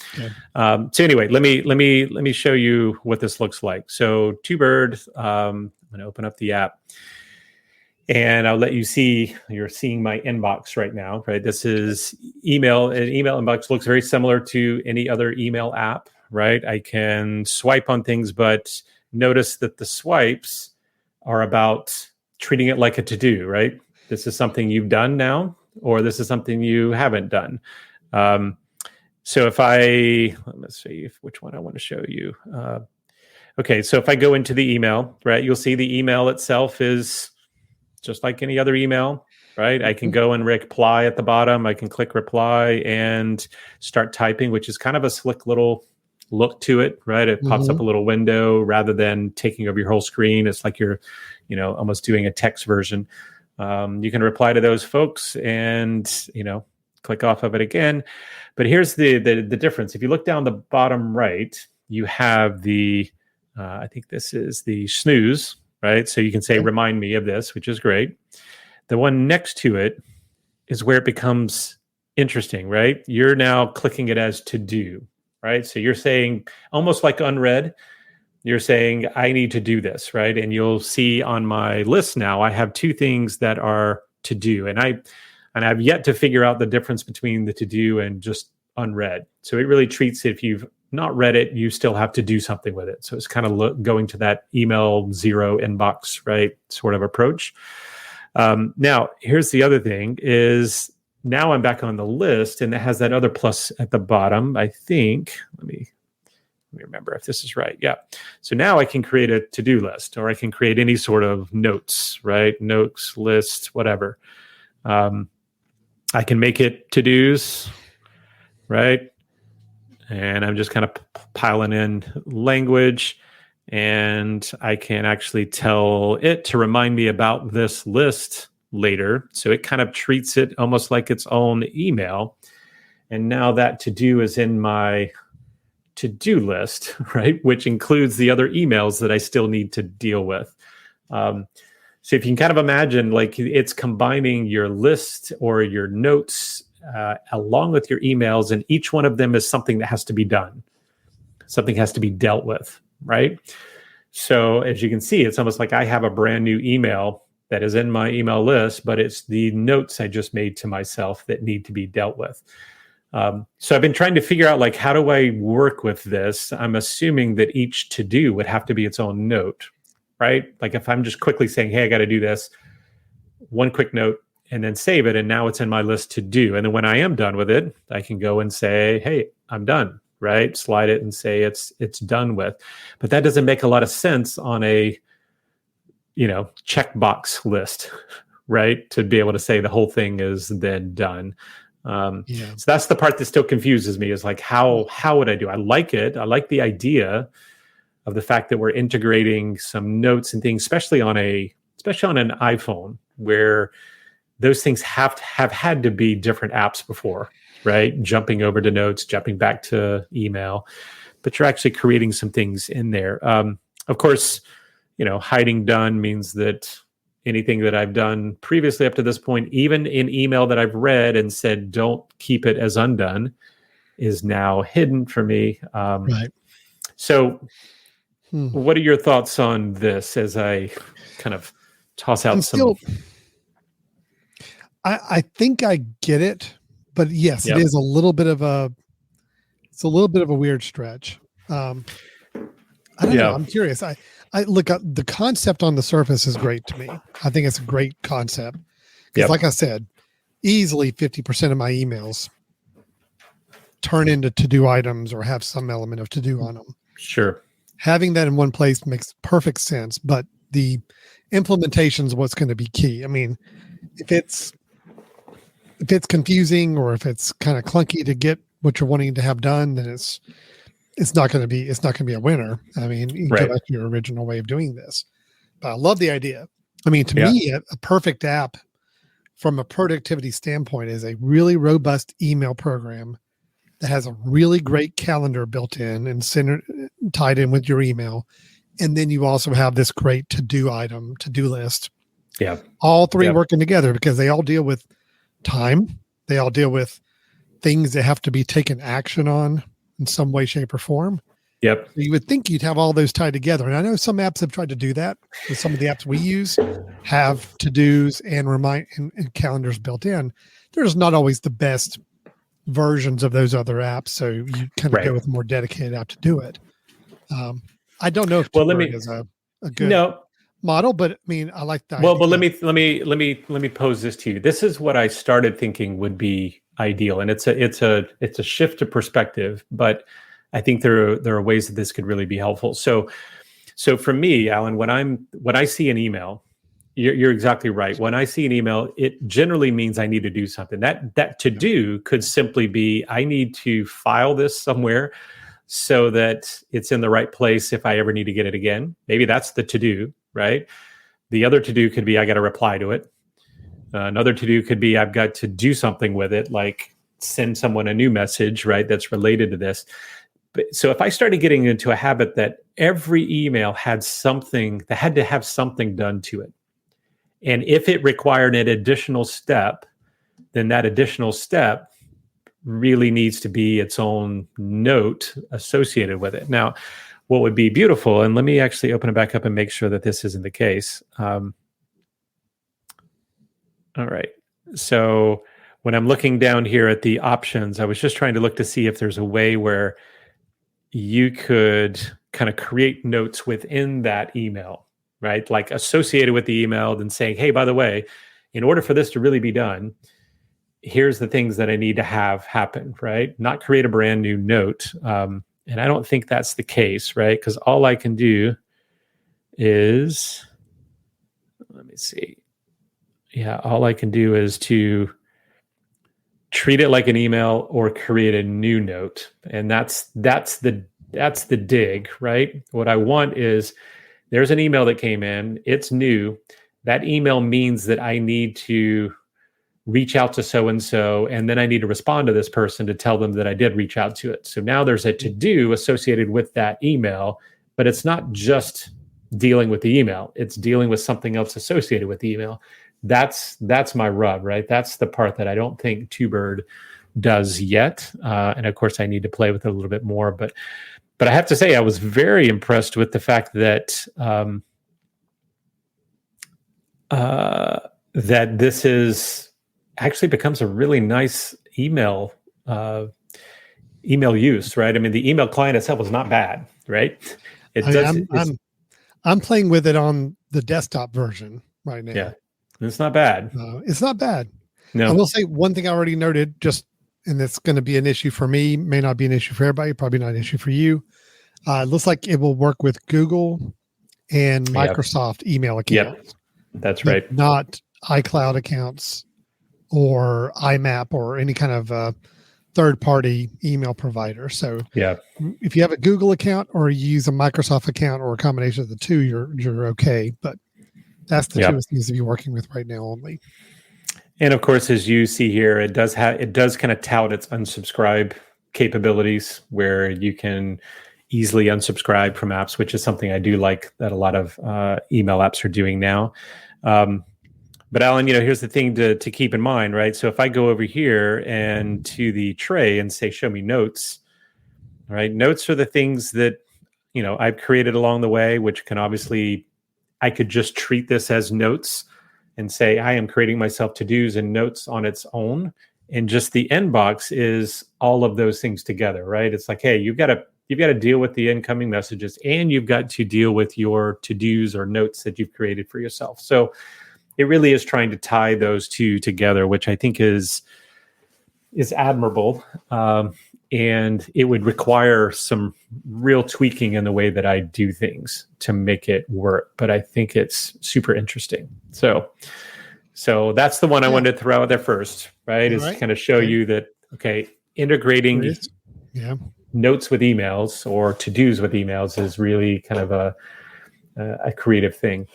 so anyway, let me show you what this looks like. So, TwoBird, I'm going to open up the app, and I'll let you see. You're seeing my inbox right now, right? This is email. An email inbox looks very similar to any other email app, right? I can swipe on things, but notice that the swipes are about treating it like a to-do, right? This is something you've done now, or this is something you haven't done. So if let's see which one I want to show you. Okay, so if I go into the email, right, you'll see the email itself is just like any other email, right? I can go and reply at the bottom. I can click reply and start typing, which is kind of a slick little look to it, right? It pops up a little window rather than taking over your whole screen. It's like you're, almost doing a text version. You can reply to those folks and, click off of it again. But here's the difference. If you look down the bottom right, you have I think this is the snooze, right? So you can say, remind me of this, which is great. The one next to it is where it becomes interesting, right? You're now clicking it as to do, right? So you're saying, almost like unread, you're saying, I need to do this, right? And you'll see on my list now, I have two things that are to do. And I've yet to figure out the difference between the to do and just unread. So it really treats it, if you've not read it, you still have to do something with it. So it's kind of going to that email zero inbox, right? Sort of approach. Now, here's the other thing is now I'm back on the list and it has that other plus at the bottom. I think, let me remember if this is right. Yeah. So now I can create a to-do list, or I can create any sort of notes, right? Notes, list, whatever. I can make it to-dos, right? And I'm just kind of piling in language, and I can actually tell it to remind me about this list later. So it kind of treats it almost like its own email. And now that to-do is in my to-do list, right? Which includes the other emails that I still need to deal with. So if you can kind of imagine, like, it's combining your list or your notes along with your emails, and each one of them is something that has to be done. Something has to be dealt with, right? So as you can see, it's almost like I have a brand new email that is in my email list, but it's the notes I just made to myself that need to be dealt with. So I've been trying to figure out, like, how do I work with this? I'm assuming that each to-do would have to be its own note, right? Like if I'm just quickly saying, hey, I got to do this, one quick note, and then save it, and now it's in my list to do. And then when I am done with it, I can go and say, hey, I'm done, right? Slide it and say it's done with. But that doesn't make a lot of sense on a, checkbox list, right? To be able to say the whole thing is then done. So that's the part that still confuses me, is like, how would I do? I like it. I like the idea of the fact that we're integrating some notes and things, especially on an iPhone, where those things have had to be different apps before, right? Jumping over to notes, jumping back to email, but you're actually creating some things in there. Of course, hiding done means that anything that I've done previously up to this point, even in email that I've read and said, don't keep it as undone, is now hidden for me. Right. So what are your thoughts on this as I kind of toss out I think I get it, but yes, it is a little bit of a weird stretch. I don't know. I'm curious. I look at the concept on the surface is great to me. I think it's a great concept. Because like I said, easily 50% of my emails turn into to-do items or have some element of to-do on them. Sure. having that in one place makes perfect sense, but the implementation is what's going to be key. I mean, if it's confusing or if it's kind of clunky to get what you're wanting to have done, then it's not going to be a winner. I mean, you can go back to your original way of doing this. But I love the idea. I mean, to me, a perfect app from a productivity standpoint is a really robust email program that has a really great calendar built in and tied in with your email. And then you also have this great to-do list. Yeah. All three working together because they all deal with time. They all deal with things that have to be taken action on in some way, shape, or form. Yep. So you would think you'd have all those tied together. And I know some apps have tried to do that. But some of the apps we use have to-dos and and calendars built in. There's not always the best versions of those other apps. So you kind of go with a more dedicated app to do it. I don't know if Tubebird is a good model, but I mean, I like that. Well, but let me pose this to you. This is what I started thinking would be ideal, and it's a shift of perspective, but I think there are ways that this could really be helpful. So for me, Alan, when I see an email, you're exactly right. When I see an email, it generally means I need to do something. That to do could simply be I need to file this somewhere so that it's in the right place if I ever need to get it again. Maybe that's the to-do, right? The other to-do could be I got to reply to it. Another to-do could be I've got to do something with it, like send someone a new message, right, that's related to this. So if I started getting into a habit that every email had to have something done to it, and if it required an additional step, then that additional step really needs to be its own note associated with it. Now, what would be beautiful, and let me actually open it back up and make sure that this isn't the case. All right. So when I'm looking down here at the options, I was just trying to look to see if there's a way where you could kind of create notes within that email, right? Like associated with the email and saying, hey, by the way, in order for this to really be done, here's the things that I need to have happen, right? Not create a brand new note. And I don't think that's the case, right? Because all I can do is, let me see. Yeah, all I can do is to treat it like an email or create a new note. And that's the dig, right? What I want is there's an email that came in, it's new. That email means that I need to reach out to so-and-so, and then I need to respond to this person to tell them that I did reach out to it. So now there's a to-do associated with that email, but it's not just dealing with the email. It's dealing with something else associated with the email. That's my rub, right? That's the part that I don't think Tubebird does yet. And of course I need to play with it a little bit more, but I have to say I was very impressed with the fact that that this is actually becomes a really nice email use, right? I mean, the email client itself is not bad, right? I'm playing with it on the desktop version right now. Yeah, it's not bad. It's not bad. No, I will say one thing I already noted, and it's going to be an issue for me, may not be an issue for everybody, probably not an issue for you. It looks like it will work with Google and Microsoft email accounts. Yep, that's right. Not iCloud accounts or IMAP or any kind of third-party email provider. So if you have a Google account or you use a Microsoft account or a combination of the two, you're okay. But that's the two things to be working with right now only. And of course, as you see here, it does kind of tout its unsubscribe capabilities where you can easily unsubscribe from apps, which is something I do like that a lot of email apps are doing now. But Alan, here's the thing to keep in mind, right? So if I go over here and to the tray and say, show me notes, right? Notes are the things that, I've created along the way, which can obviously, I could just treat this as notes and say, I am creating myself to-dos and notes on its own. And just the end box is all of those things together, right? It's like, hey, you've got to deal with the incoming messages and you've got to deal with your to-dos or notes that you've created for yourself. So it really is trying to tie those two together, which I think is is admirable, and it would require some real tweaking in the way that I do things to make it work. But I think it's super interesting. So that's the one I wanted to throw out there first, right? Is to kind of show you that, okay, integrating notes with emails or to-dos with emails is really kind of a creative thing.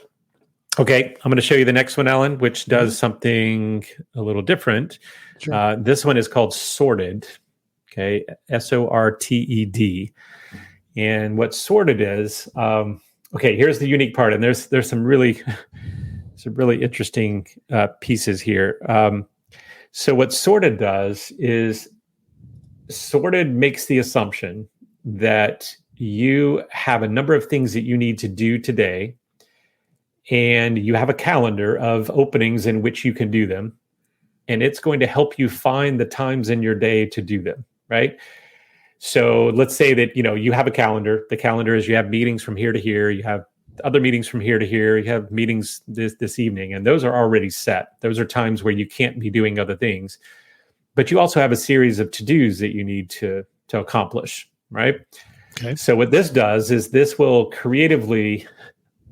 Okay, I'm going to show you the next one, Alan, which does something a little different. Sure. This one is called Sorted. Okay, SORTED. And what Sorted is, okay, here's the unique part, and there's some really interesting pieces here. So what Sorted does is Sorted makes the assumption that you have a number of things that you need to do today, and you have a calendar of openings in which you can do them, and it's going to help you find the times in your day to do them, right? So let's say that, you have a calendar. The calendar is you have meetings from here to here, you have other meetings from here to here, you have meetings this evening, and those are already set. Those are times where you can't be doing other things. But you also have a series of to-dos that you need to accomplish, right? Okay. So what this does is this will creatively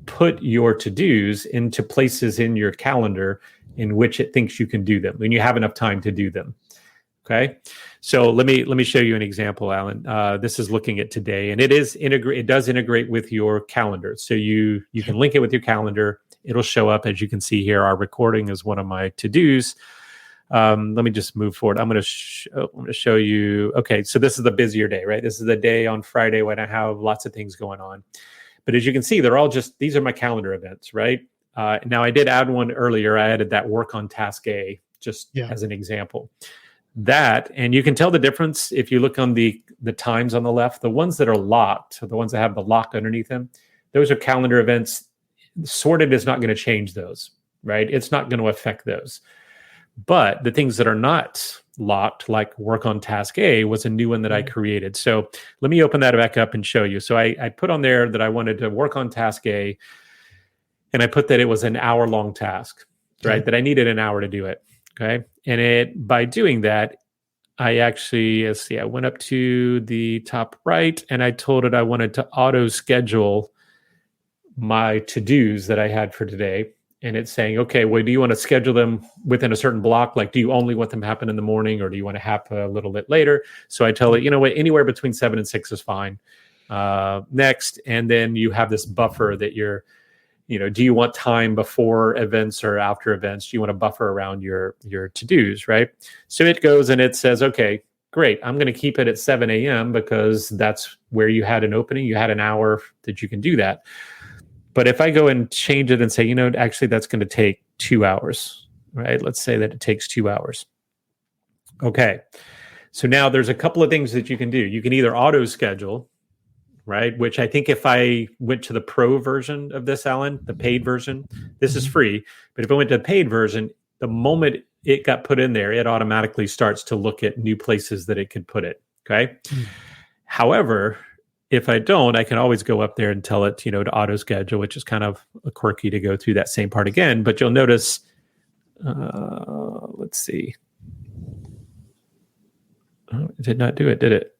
put your to-dos into places in your calendar in which it thinks you can do them when you have enough time to do them. Okay. So let me show you an example, Alan. This is looking at today, and it does integrate with your calendar. So you can link it with your calendar. It'll show up, as you can see here. Our recording is one of my to-dos. Let me just move forward. I'm going to show you. Okay. So this is the busier day, right? This is the day on Friday when I have lots of things going on. But as you can see, these are my calendar events, right? Now, I did add one earlier. I added that work on task A, just as an example. And you can tell the difference if you look on the times on the left. The ones that are locked, so the ones that have the lock underneath them, those are calendar events. Sorted is not going to change those, right? It's not going to affect those. But the things that are not locked, like work on task A, was a new one that I created. So let me open that back up and show you. So I put on there that I wanted to work on task A, and I put that it was an hour-long task, right? That I needed an hour to do it, okay? And by doing that, I actually, I went up to the top right, and I told it I wanted to auto-schedule my to-dos that I had for today. And it's saying, okay, well, do you want to schedule them within a certain block? Like, do you only want them to happen in the morning, or do you want to happen a little bit later? So I tell it, anywhere between 7 and 6 is fine. Next. And then you have this buffer that do you want time before events or after events? Do you want to buffer around your to-dos, right? So it goes and it says, okay, great. I'm going to keep it at 7 a.m. because that's where you had an opening. You had an hour that you can do that. But if I go and change it and say, actually that's going to take 2 hours, right? Let's say that it takes 2 hours. Okay. So now there's a couple of things that you can do. You can either auto schedule, right? Which I think if I went to the pro version of this, Alan, the paid version, this is free. But if I went to the paid version, the moment it got put in there, it automatically starts to look at new places that it could put it. Okay. However, if I don't, I can always go up there and tell it, to auto schedule, which is kind of quirky to go through that same part again. But you'll notice, let's see. Oh, it did not do it, did it?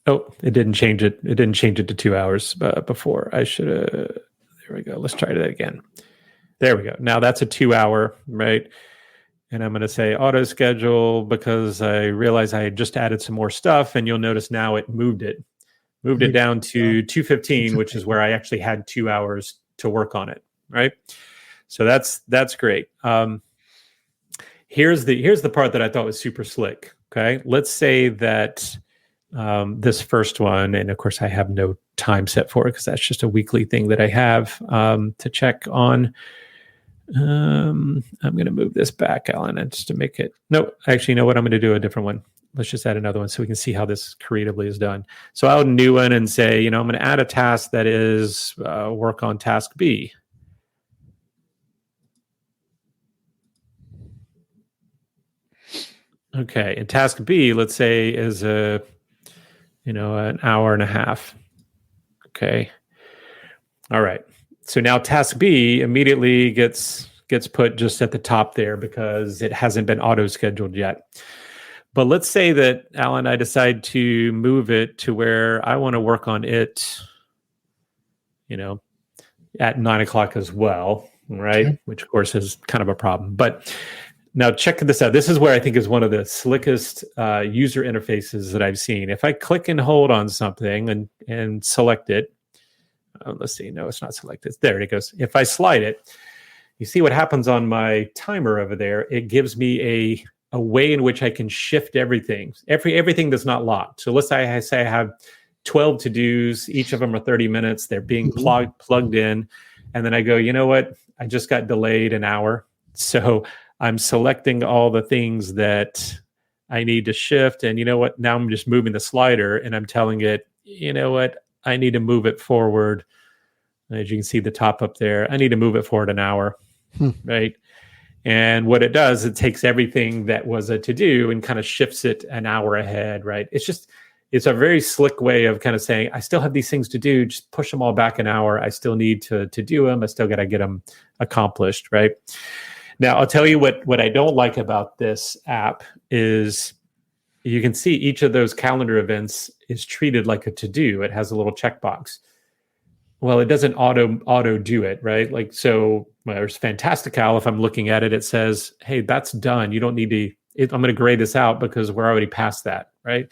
Oh, it didn't change it. It didn't change it to 2 hours before. I should have. There we go. Let's try that again. There we go. Now that's a 2 hour, right? And I'm going to say auto schedule because I realized I had just added some more stuff, and you'll notice now it moved it down to 2:15, which is where I actually had 2 hours to work on it, right? So that's great. Here's the part that I thought was super slick. Okay, let's say that this first one, and of course I have no time set for it because that's just a weekly thing that I have to check on. I'm going to move this back, Alan, and just to make it. No, actually, you know what? I'm going to do a different one. Let's just add another one so we can see how this creatively is done. So I'll new one and say, I'm going to add a task that is work on task B. Okay, and task B, let's say, is an hour and a half. Okay. All right. So now task B immediately gets put just at the top there because it hasn't been auto scheduled yet. But let's say that Alan and I decide to move it to where I want to work on it, at 9:00 as well, right? Okay. Which of course is kind of a problem. But now check this out. This is where I think is one of the slickest user interfaces that I've seen. If I click and hold on something and select it, let's see. No, it's not selected. There it goes. If I slide it, you see what happens on my timer over there. It gives me a way in which I can shift everything. Everything that's not locked. So let's say I have 12 to-dos. Each of them are 30 minutes. They're being plugged in. And then I go, you know what? I just got delayed an hour. So I'm selecting all the things that I need to shift. And you know what? Now I'm just moving the slider and I'm telling it, you know what? I need to move it forward. As you can see the top up there, I need to move it forward an hour, right? And what it does, it takes everything that was a to-do and kind of shifts it an hour ahead, right? It's a very slick way of kind of saying, I still have these things to do, just push them all back an hour. I still need to do them. I still got to get them accomplished, right? Now, I'll tell you what I don't like about this app is you can see each of those calendar events is treated like a to-do. It has a little checkbox. Well, it doesn't auto do it, right? Like, so there's Fantastical. If I'm looking at it, it says, hey, that's done. You don't need to, I'm going to grade this out because we're already past that, right?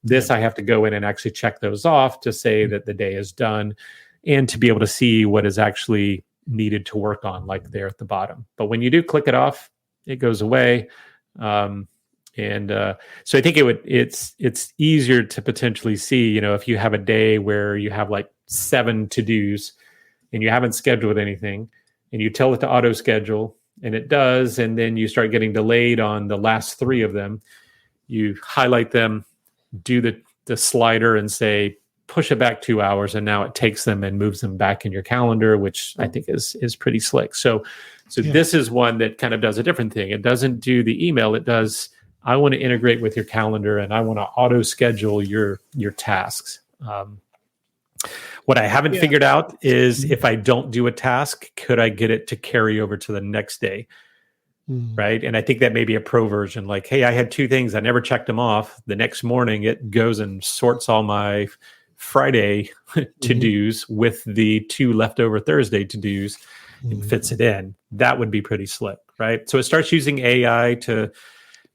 This, I have to go in and actually check those off to say that the day is done and to be able to see what is actually needed to work on, like there at the bottom. But when you do click it off, it goes away. So I think it's easier to potentially see, if you have a day where you have like 7 to-dos and you haven't scheduled anything and you tell it to auto schedule and it does, and then you start getting delayed on the last 3 of them, you highlight them, do the slider and say, push it back 2 hours, and now it takes them and moves them back in your calendar, which I think is pretty slick. So This is one that kind of does a different thing. It doesn't do the email. It does, I want to integrate with your calendar and I want to auto schedule your tasks. What I haven't figured out is if I don't do a task, could I get it to carry over to the next day? Right. And I think that may be a pro version. Like, hey, I had 2 things. I never checked them off. The next morning, it goes and sorts all my Friday to-dos with the 2 leftover Thursday to-dos and fits it in. That would be pretty slick. Right. So it starts using AI to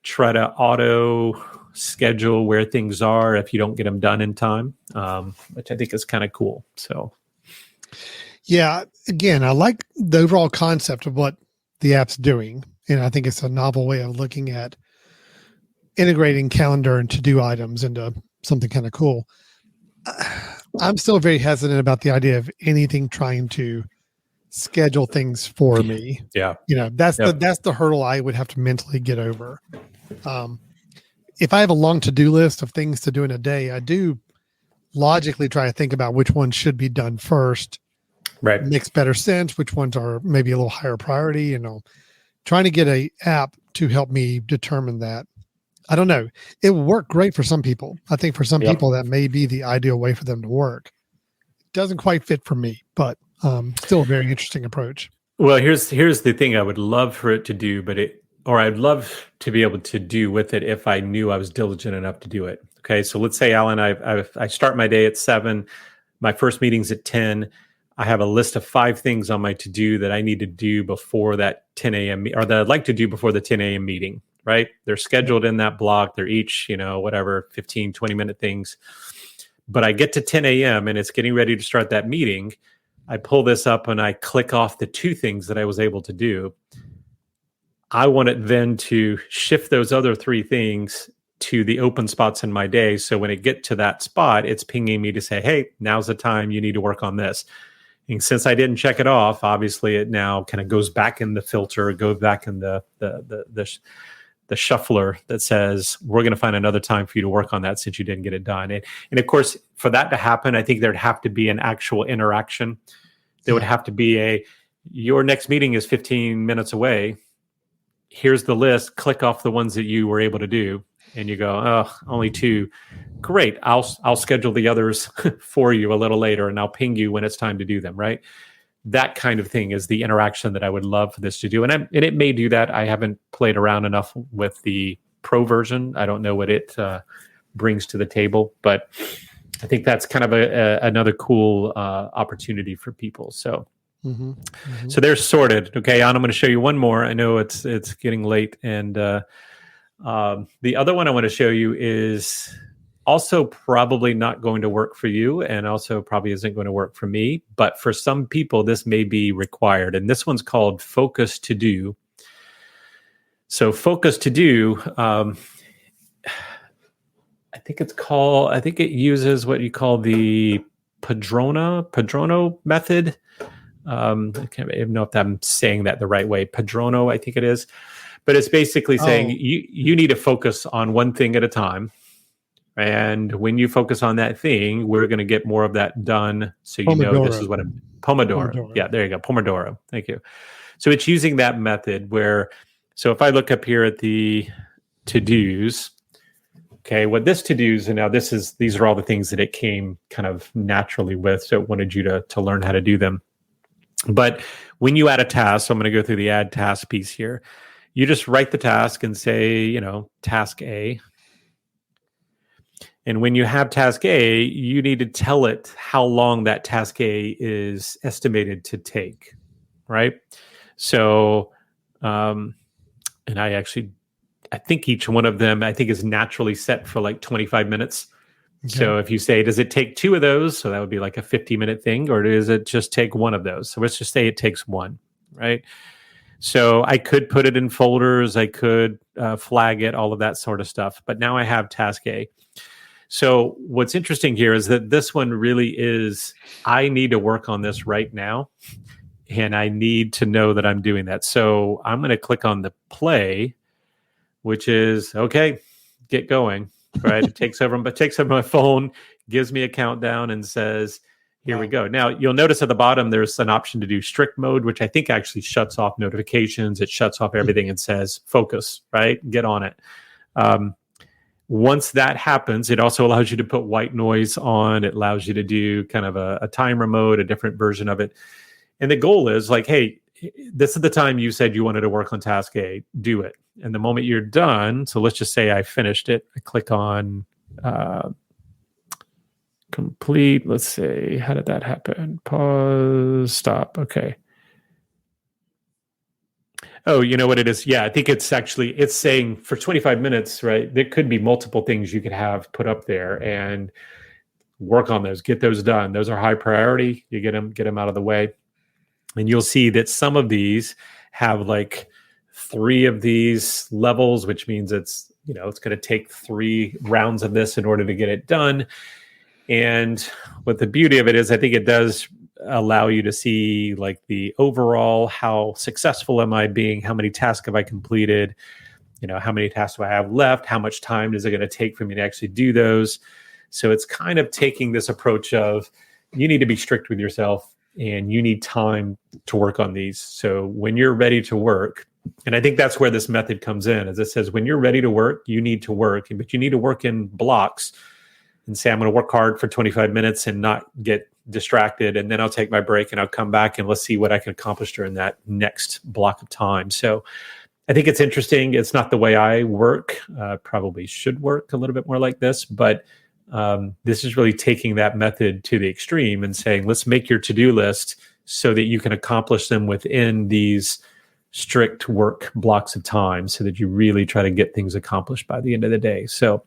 try to auto schedule where things are if you don't get them done in time, which I think is kind of cool. So, yeah, again, I like the overall concept of what the app's doing. And I think it's a novel way of looking at integrating calendar and to-do items into something kind of cool. I'm still very hesitant about the idea of anything trying to schedule things for me. Yeah. That's the hurdle I would have to mentally get over. If I have a long to-do list of things to do in a day, I do logically try to think about which ones should be done first. Right. It makes better sense. Which ones are maybe a little higher priority, trying to get a app to help me determine that. I don't know. It will work great for some people. I think for some people that may be the ideal way for them to work. It doesn't quite fit for me, but still a very interesting approach. Well, here's the thing I would love for it to do, I'd love to be able to do with it if I knew I was diligent enough to do it. Okay. So let's say, Alan, I start my day at 7, my first meeting's at 10. I have a list of 5 things on my to-do that I need to do before that 10 a.m. or that I'd like to do before the 10 a.m. meeting, right? They're scheduled in that block. They're each, 15, 20-minute things. But I get to 10 a.m. and it's getting ready to start that meeting. I pull this up and I click off the 2 things that I was able to do. I want it then to shift those other 3 things to the open spots in my day. So when it get to that spot, it's pinging me to say, hey, now's the time you need to work on this. And since I didn't check it off, obviously it now kind of goes back in the filter, goes back in the shuffler that says, we're going to find another time for you to work on that since you didn't get it done. And of course, for that to happen, I think there'd have to be an actual interaction. There would have to be your next meeting is 15 minutes away. Here's the list. Click off the ones that you were able to do. And you go, oh, only 2. Great. I'll schedule the others for you a little later, and I'll ping you when it's time to do them, right? That kind of thing is the interaction that I would love for this to do. And it may do that. I haven't played around enough with the pro version. I don't know what it brings to the table, but I think that's kind of another cool opportunity for people. So, so they're sorted. Okay, Jan, I'm going to show you one more. I know it's getting late, and the other one I want to show you is also probably not going to work for you, and also probably isn't going to work for me. But for some people, this may be required. And this one's called Focus to Do. So Focus to Do, I think it uses what you call the Padrono method. I can't even know if I'm saying that the right way. Padrono, I think it is. But it's basically saying you need to focus on one thing at a time. And when you focus on that thing, we're going to get more of that done. So you know this is what I'm... Pomodoro. Yeah, there you go. Pomodoro. Thank you. So it's using that method where... So if I look up here at the to-dos, okay, what this to-dos, and now these are all the things that it came kind of naturally with. So it wanted you to learn how to do them. But when you add a task, so I'm going to go through the add task piece here. You just write the task and say, task A. And when you have task A, you need to tell it how long that task A is estimated to take, right? So, and I think each one of them, is naturally set for like 25 minutes. Okay. So if you say, does it take 2 of those? So that would be like a 50-minute thing, or does it just take 1 of those? So let's just say it takes 1, right? So I could put it in folders, I could flag it, all of that sort of stuff. But now I have task A. So what's interesting here is that this one really is, I need to work on this right now, and I need to know that I'm doing that. So I'm going to click on the play, which is, okay, get going, right? It takes over my phone, gives me a countdown, and says, here we go. Now, you'll notice at the bottom, there's an option to do strict mode, which I think actually shuts off notifications. It shuts off everything and says, focus, right? Get on it. Once that happens, it also allows you to put white noise on. It allows you to do kind of a timer mode, a different version of it. And the goal is like, hey, this is the time you said you wanted to work on task A, do it. And the moment you're done, so let's just say I finished it, I click on complete. Let's see, how did that happen? Pause, stop. Okay. Oh, you know what it is? Yeah, I think it's saying for 25 minutes, right? There could be multiple things you could have put up there and work on those, get those done. Those are high priority. You get them out of the way. And you'll see that some of these have like 3 of these levels, which means it's going to take 3 rounds of this in order to get it done. And what the beauty of it is, I think it does allow you to see like the overall, how successful am I being? How many tasks have I completed? How many tasks do I have left? How much time is it going to take for me to actually do those? So it's kind of taking this approach of you need to be strict with yourself and you need time to work on these. So when you're ready to work, and I think that's where this method comes in, as it says, when you're ready to work, you need to work, but you need to work in blocks and say, I'm going to work hard for 25 minutes and not get distracted. And then I'll take my break and I'll come back and let's see what I can accomplish during that next block of time. So I think it's interesting. It's not the way I work. Probably should work a little bit more like this, but this is really taking that method to the extreme and saying, let's make your to-do list so that you can accomplish them within these strict work blocks of time so that you really try to get things accomplished by the end of the day. So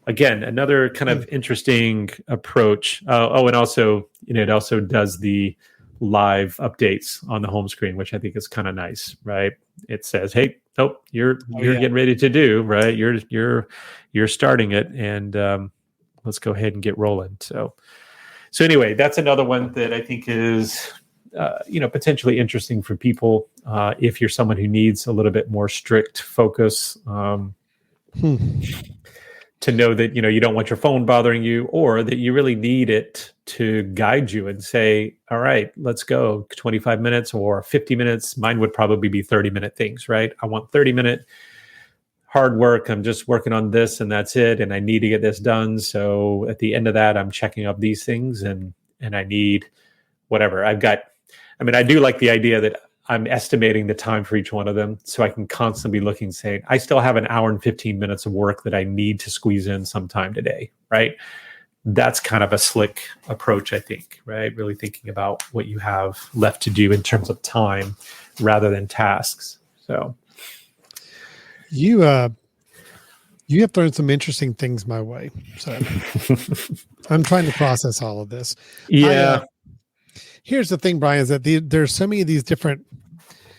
again, another kind of interesting approach. And also, it also does the live updates on the home screen, which I think is kind of nice, right? It says, "Hey, you're getting ready to do, right? You're starting it, and let's go ahead and get rolling." So anyway, that's another one that I think is, potentially interesting for people if you're someone who needs a little bit more strict focus. To know that, you don't want your phone bothering you, or that you really need it to guide you and say, all right, let's go 25 minutes or 50 minutes. Mine would probably be 30-minute things, right? I want 30-minute hard work. I'm just working on this and that's it. And I need to get this done. So at the end of that, I'm checking up these things and I need whatever I've got. I mean, I do like the idea that I'm estimating the time for each one of them, so I can constantly be looking, saying, I still have an hour and 15 minutes of work that I need to squeeze in sometime today, right? That's kind of a slick approach, I think, right? Really thinking about what you have left to do in terms of time rather than tasks. So you have thrown some interesting things my way. So I'm trying to process all of this. Yeah. Here's the thing, Brian, is that there's so many of these different,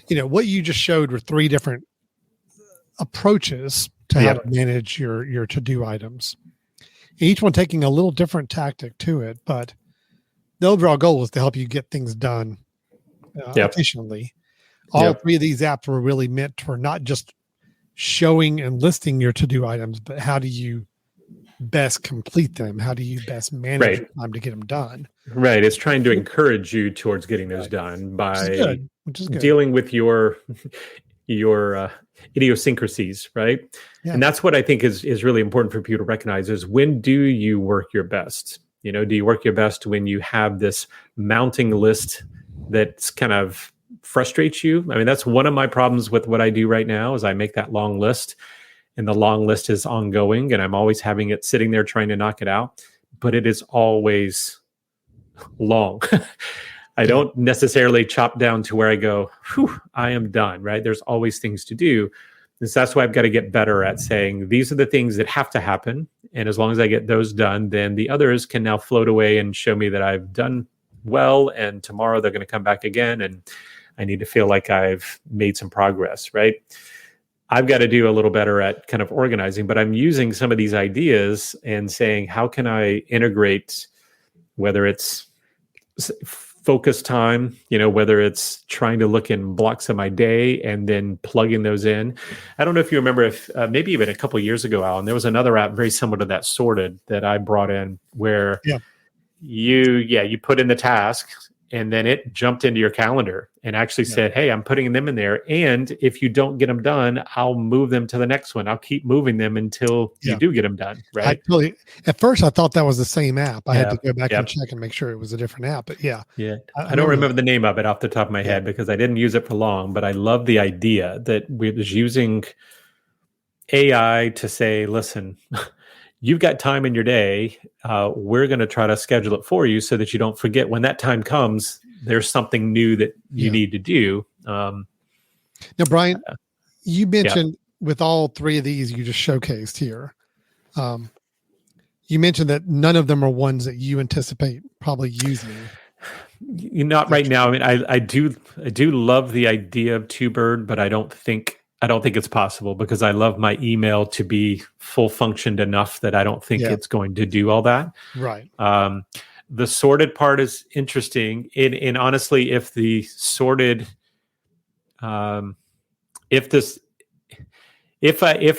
what you just showed were 3 different approaches to how to manage your to-do items. Each one taking a little different tactic to it, but the overall goal is to help you get things done efficiently. All 3 of these apps were really meant for not just showing and listing your to-do items, but how do you best complete them? How do you best manage your time to get them done? Right. It's trying to encourage you towards getting those done by which is good. Dealing with your idiosyncrasies, right? Yeah. And that's what I think is really important for people to recognize is when do you work your best? Do you work your best when you have this mounting list that's kind of frustrates you? I mean, that's one of my problems with what I do right now is I make that long list and the long list is ongoing and I'm always having it sitting there trying to knock it out, but it is always long. I don't necessarily chop down to where I go, whew, I am done, right? There's always things to do. And so that's why I've got to get better at saying, these are the things that have to happen. And as long as I get those done, then the others can now float away and show me that I've done well. And tomorrow they're going to come back again. And I need to feel like I've made some progress, right? I've got to do a little better at kind of organizing, but I'm using some of these ideas and saying, how can I integrate, whether it's focus time, whether it's trying to look in blocks of my day and then plugging those in. I don't know if you remember maybe even a couple of years ago, Alan, there was another app very similar to that, Sorted, that I brought in where you put in the task and then it jumped into your calendar and actually said, hey, I'm putting them in there. And if you don't get them done, I'll move them to the next one. I'll keep moving them until you do get them done. Right. At first I thought that was the same app. I had to go back and check and make sure it was a different app, but I don't remember the name of it off the top of my head because I didn't use it for long, but I love the idea that we was using AI to say, listen, you've got time in your day. We're going to try to schedule it for you so that you don't forget when that time comes, there's something new that you need to do. Now, Brian, you mentioned with all 3 of these you just showcased here, you mentioned that none of them are ones that you anticipate probably using. Not right now. I mean, I do love the idea of TwoBird, but I don't think it's possible because I love my email to be full functioned enough that I don't think it's going to do all that. Right. The sorted part is interesting. And honestly, if the sorted, if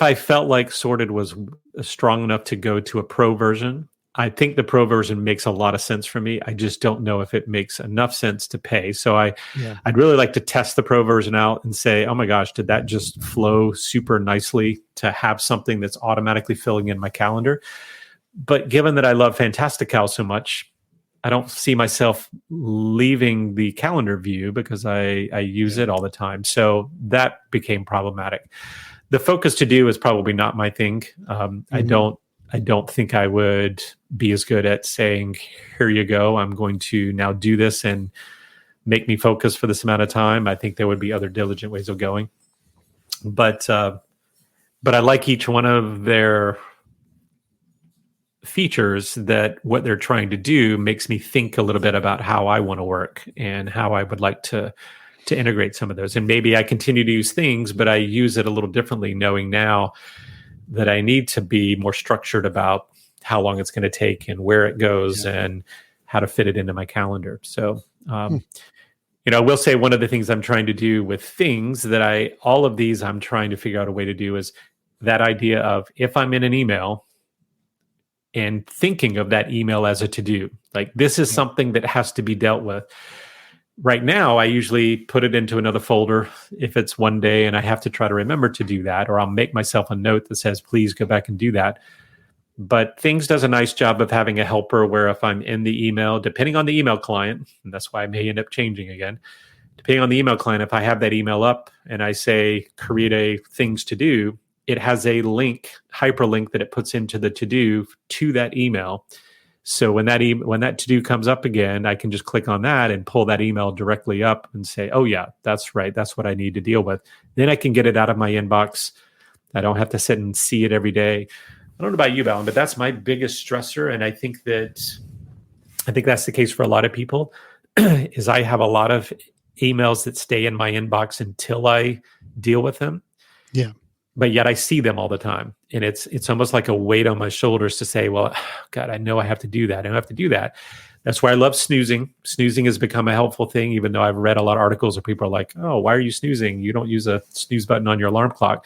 I felt like sorted was strong enough to go to a pro version, I think the pro version makes a lot of sense for me. I just don't know if it makes enough sense to pay. So I'd really like to test the pro version out and say, oh my gosh, did that just flow super nicely to have something that's automatically filling in my calendar? But given that I love Fantastical so much, I don't see myself leaving the calendar view because I use it all the time. So that became problematic. The focus to do is probably not my thing. I don't think I would be as good at saying, here you go, I'm going to now do this and make me focus for this amount of time. I think there would be other diligent ways of going. But I like each one of their features that what they're trying to do makes me think a little bit about how I want to work and how I would like to integrate some of those. And maybe I continue to use things, but I use it a little differently, knowing now that I need to be more structured about how long it's going to take and where it goes and how to fit it into my calendar. So, I will say one of the things I'm trying to do with things that all of these I'm trying to figure out a way to do is that idea of if I'm in an email and thinking of that email as a to-do, like this is something that has to be dealt with. Right now, I usually put it into another folder if it's one day and I have to try to remember to do that, or I'll make myself a note that says, please go back and do that. But Things does a nice job of having a helper where if I'm in the email, depending on the email client, and that's why I may end up changing again, depending on the email client, if I have that email up and I say create a things to do, it has a link, hyperlink that it puts into the to do to that email. So when that to do comes up again, I can just click on that and pull that email directly up and say, oh yeah, that's right. That's what I need to deal with. Then I can get it out of my inbox. I don't have to sit and see it every day. I don't know about you, Balin, but that's my biggest stressor. And I think that's the case for a lot of people is I have a lot of emails that stay in my inbox until I deal with them. Yeah. But yet I see them all the time. And it's almost like a weight on my shoulders to say, well, God, I know I have to do that. I have to do that. That's why I love snoozing. Snoozing has become a helpful thing, even though I've read a lot of articles where people are like, oh, why are you snoozing? You don't use a snooze button on your alarm clock.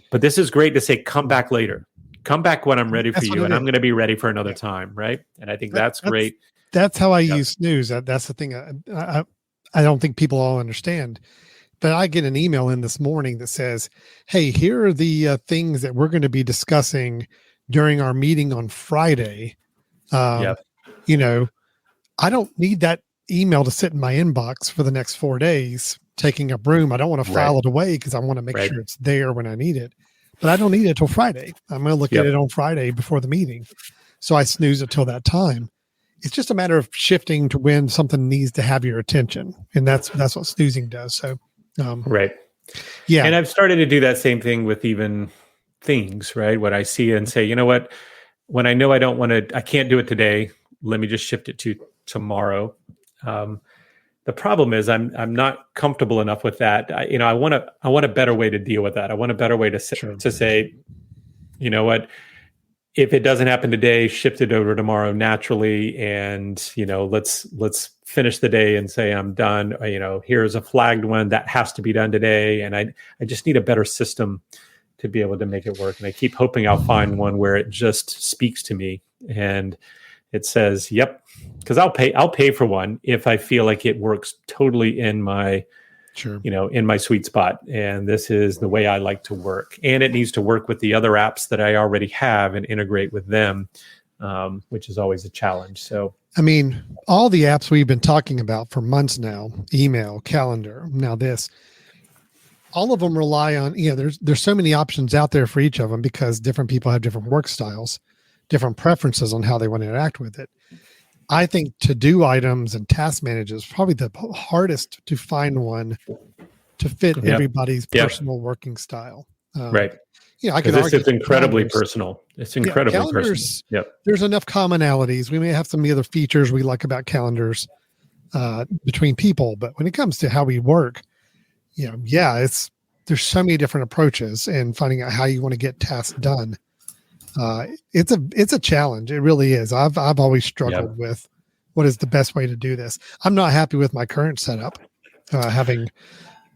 But this is great to say, come back later. Come back when I'm ready for you. And I'm going to be ready for another time. Right. And I think that's great. That's how I use snooze. That's the thing. I don't think people all understand. But I get an email in this morning that says, hey, here are the things that we're going to be discussing during our meeting on Friday. You know, I don't need that email to sit in my inbox for the next 4 days, taking up room. I don't want to file it away because I want to make sure it's there when I need it. But I don't need it till Friday. I'm going to look at it on Friday before the meeting. So I snooze it till that time. It's just a matter of shifting to when something needs to have your attention. And that's what snoozing does. So, right. Yeah. And I've started to do that same thing with even things, right? What I see and say, you know what, when I know I can't do it today, let me just shift it to tomorrow. The problem is I'm not comfortable enough with that. I want a better way to deal with that. I want a better way to say, you know what, if it doesn't happen today, shift it over tomorrow naturally. And, let's finish the day and say, I'm done. Here's a flagged one that has to be done today. And I just need a better system to be able to make it work. And I keep hoping I'll find one where it just speaks to me and it says, yep, because I'll pay for one if I feel like it works totally in my, in my sweet spot. And this is the way I like to work. And it needs to work with the other apps that I already have and integrate with them, which is always a challenge. So, I mean, all the apps we've been talking about for months now, email, calendar, now this, all of them rely on, there's so many options out there for each of them because different people have different work styles, different preferences on how they want to interact with it. I think to-do items and task managers is probably the hardest to find one to fit everybody's personal working style. Right. I can argue it's incredibly personal. It's incredibly personal. Yep. There's enough commonalities. We may have some other features we like about calendars between people, but when it comes to how we work, there's so many different approaches and finding out how you want to get tasks done. It's a challenge. It really is. I've always struggled with what is the best way to do this. I'm not happy with my current setup, having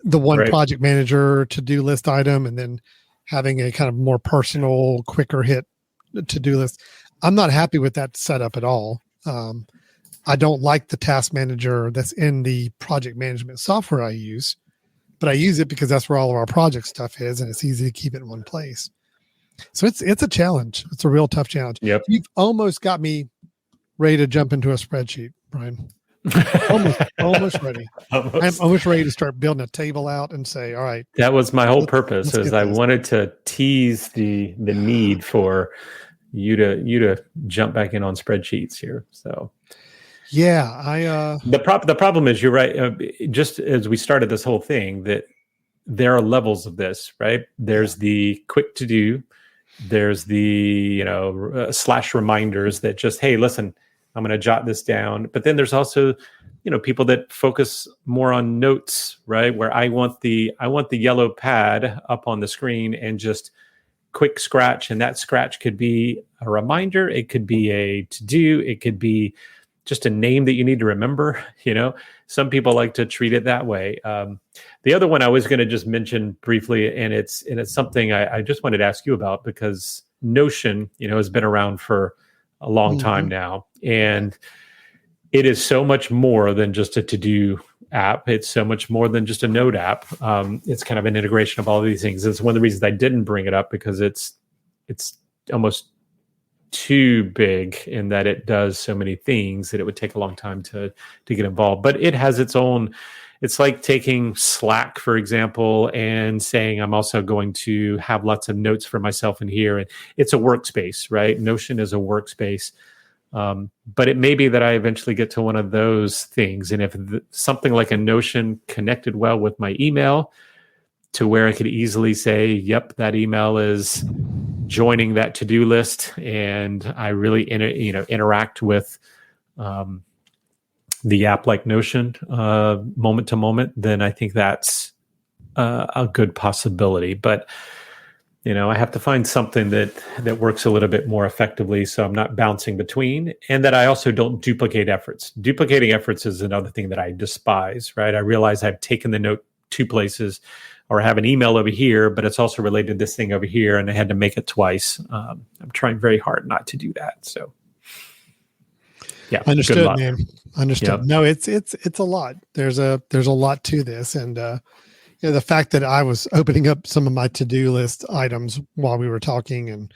the one project manager to-do list item and then having a kind of more personal, quicker hit to-do list. I'm not happy with that setup at all. I don't like the task manager that's in the project management software I use, but I use it because that's where all of our project stuff is, and it's easy to keep it in one place. So it's a challenge. It's a real tough challenge. Yep. You've almost got me ready to jump into a spreadsheet, Brian. almost ready. I'm almost ready to start building a table out and say, all right. That was my whole purpose. Was I wanted to tease the need for you to jump back in on spreadsheets here. So yeah, the problem is you're right. Just as we started this whole thing, that there are levels of this, right? There's the quick to do. There's the slash reminders that just, hey, listen, I'm going to jot this down. But then there's also, people that focus more on notes, right? Where I want the yellow pad up on the screen and just quick scratch. And that scratch could be a reminder. It could be a to do. It could be just a name that you need to remember. Some people like to treat it that way. The other one I was going to just mention briefly, and it's something I just wanted to ask you about because Notion, has been around for a long time now, and it is so much more than just a to-do app. It's so much more than just a note app. It's kind of an integration of all of these things. It's one of the reasons I didn't bring it up because it's almost too big in that it does so many things that it would take a long time to get involved. But it has its own. It's like taking Slack, for example, and saying I'm also going to have lots of notes for myself in here. And it's a workspace, right? Notion is a workspace. But it may be that I eventually get to one of those things. And if something like a Notion connected well with my email to where I could easily say, yep, that email is joining that to-do list, and I really interact with the app like Notion moment to moment, then I think that's a good possibility. But I have to find something that works a little bit more effectively, so I'm not bouncing between, and that I also don't duplicate efforts. Duplicating efforts is another thing that I despise, right? I realize I've taken the note two places, or I have an email over here, but it's also related to this thing over here, and I had to make it twice. I'm trying very hard not to do that. So, yeah, understood, man. Understood. Yep. No, it's a lot. There's a lot to this, and the fact that I was opening up some of my to-do list items while we were talking and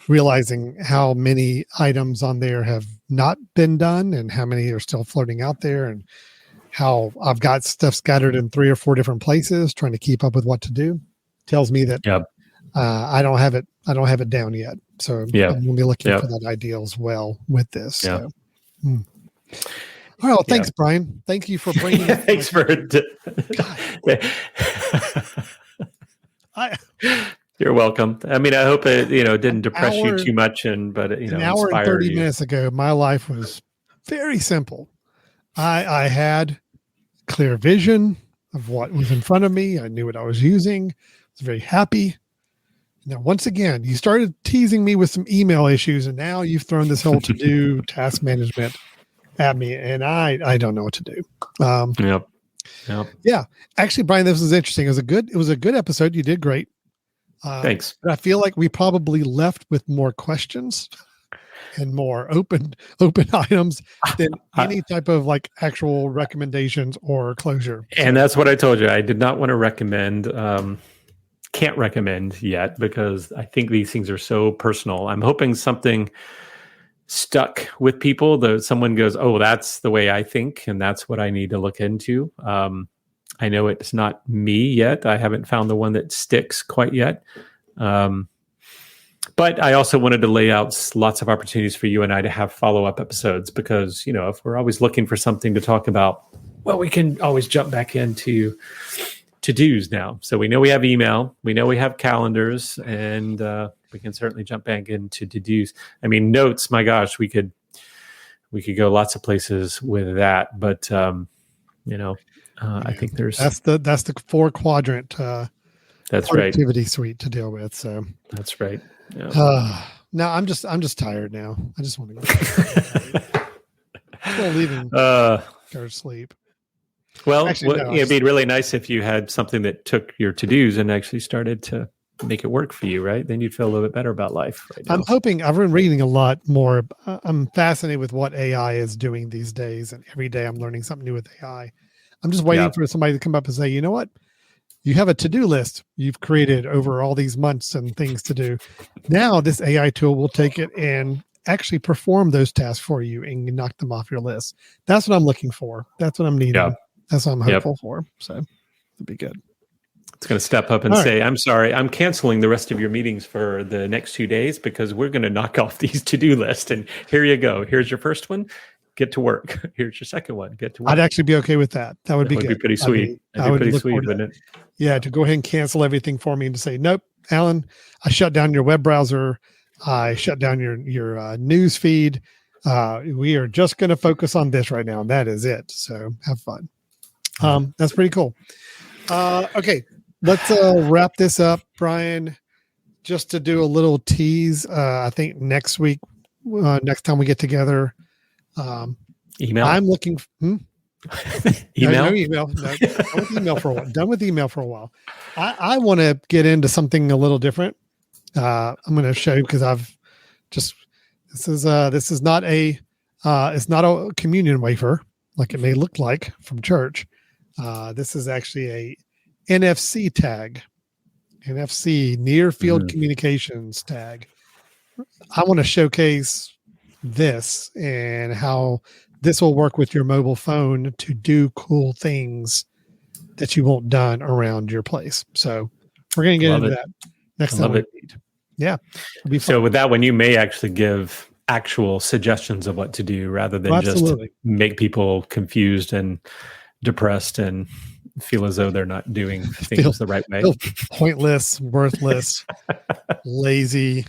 realizing how many items on there have not been done and how many are still floating out there, and how I've got stuff scattered in 3 or 4 different places trying to keep up with what to do, tells me that I don't have it down yet. So I'm going to be looking for that ideal as well with this. Yeah. So. All right. Well, thanks, Brian. Thank you for bringing it. Thanks for You're welcome. I mean, I hope it didn't depress you too much, but an hour and 30 minutes ago, my life was very simple. I had clear vision of what was in front of me. I knew what I was using. I was very happy. Now, once again, you started teasing me with some email issues, and now you've thrown this whole to-do task management at me, and I don't know what to do. Yep. Yeah. Actually, Brian, this was interesting. It was a good episode. You did great. Thanks. But I feel like we probably left with more questions and more open items than any type of like actual recommendations or closure. And that's what I told you. I did not want to recommend, can't recommend yet, because I think these things are so personal. I'm hoping something stuck with people, that someone goes, oh, that's the way I think, and that's what I need to look into. I know it's not me yet. I haven't found the one that sticks quite yet. But I also wanted to lay out lots of opportunities for you and I to have follow-up episodes, because, if we're always looking for something to talk about, well, we can always jump back into to-dos now. So we know we have email, we know we have calendars, and we can certainly jump back into to-dos. I mean, notes, my gosh, we could go lots of places with that. But, I think there's... That's the 4-quadrant that's productivity suite to deal with. So that's right. Yeah. Now I'm just tired now. I just want to go leaving go to sleep. Well, it'd be really nice if you had something that took your to-dos and actually started to make it work for you, right? Then you'd feel a little bit better about life. Right now. I'm hoping. I've been reading a lot more. I'm fascinated with what AI is doing these days, and every day I'm learning something new with AI. I'm just waiting for somebody to come up and say, you know what? You have a to-do list you've created over all these months and things to do. Now this AI tool will take it and actually perform those tasks for you and knock them off your list. That's what I'm looking for. That's what I'm needing. Yeah. That's what I'm hopeful for. So it'll be good. It's going to step up and say, I'm sorry, I'm canceling the rest of your meetings for the next 2 days because we're going to knock off these to-do lists. And here you go. Here's your first one. Get to work. Here's your second one. Get to work. I'd actually be okay with that. That would be good. Be pretty sweet. That'd be pretty sweet, wouldn't it? Yeah, to go ahead and cancel everything for me and to say, nope, Alan, I shut down your web browser. I shut down your news feed. We are just going to focus on this right now. And that is it. So have fun. That's pretty cool. Okay, let's wrap this up, Brian. Just to do a little tease, I think next week, next time we get together, email. I'm looking. Email. No email. No, done with email for a while. Done with email for a while. I want to get into something a little different. I'm going to show you because I've just this is not a it's not a communion wafer like it may look like from church. This is actually a NFC tag, NFC near field communications tag. I want to showcase this and how this will work with your mobile phone to do cool things that you want done around your place. So we're going to get into that next time. Love it. Yeah. So with that one, you may actually give actual suggestions of what to do rather than just make people confused and depressed and feel as though they're not doing things the right way. Pointless, worthless, lazy.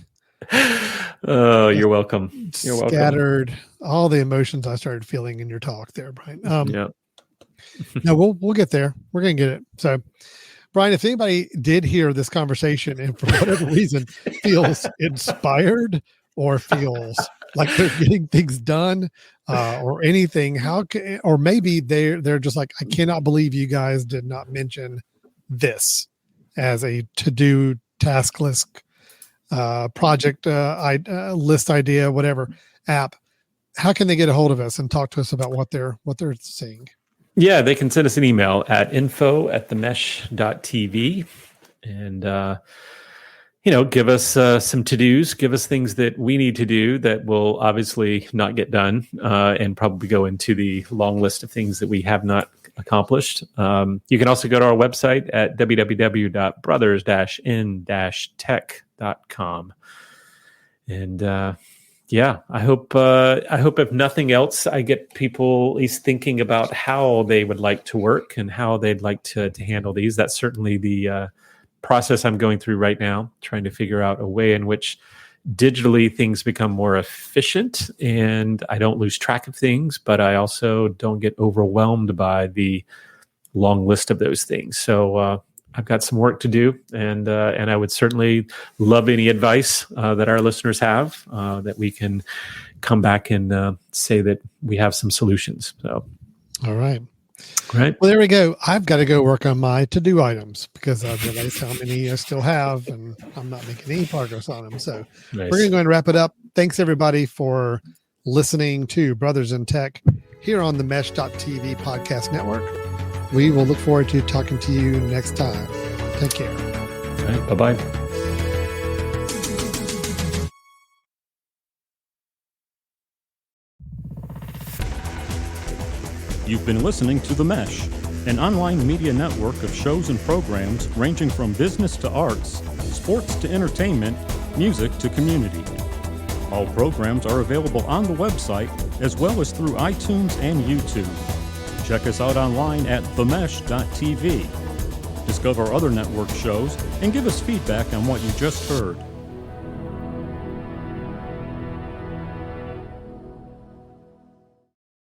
Oh, you're welcome. You're welcome. Scattered. All the emotions I started feeling in your talk there, Brian. Yeah. No, we'll get there. We're going to get it. So, Brian, if anybody did hear this conversation and for whatever reason feels inspired or feels like they're getting things done or anything, or maybe they're just like, I cannot believe you guys did not mention this as a to-do task list project list idea, whatever app. How can they get a hold of us and talk to us about what they're seeing? Yeah, they can send us an email at info@themesh.tv and, give us some to-dos, give us things that we need to do that will obviously not get done and probably go into the long list of things that we have not accomplished. You can also go to our website at www.brothers-in-tech.com. And I hope if nothing else, I get people at least thinking about how they would like to work and how they'd like to handle these. That's certainly the process I'm going through right now, trying to figure out a way in which digitally things become more efficient and I don't lose track of things, but I also don't get overwhelmed by the long list of those things. So I've got some work to do, and I would certainly love any advice that our listeners have that we can come back and say that we have some solutions. So, all right. Right. Well, there we go. I've got to go work on my to-do items because I've realized how many I still have, and I'm not making any progress on them. So We're going to go and wrap it up. Thanks, everybody, for listening to Brothers in Tech here on the Mesh.tv podcast network. We will look forward to talking to you next time. Take care. All right. Bye-bye. You've been listening to The Mesh, an online media network of shows and programs ranging from business to arts, sports to entertainment, music to community. All programs are available on the website as well as through iTunes and YouTube. Check us out online at themesh.tv. Discover other network shows and give us feedback on what you just heard.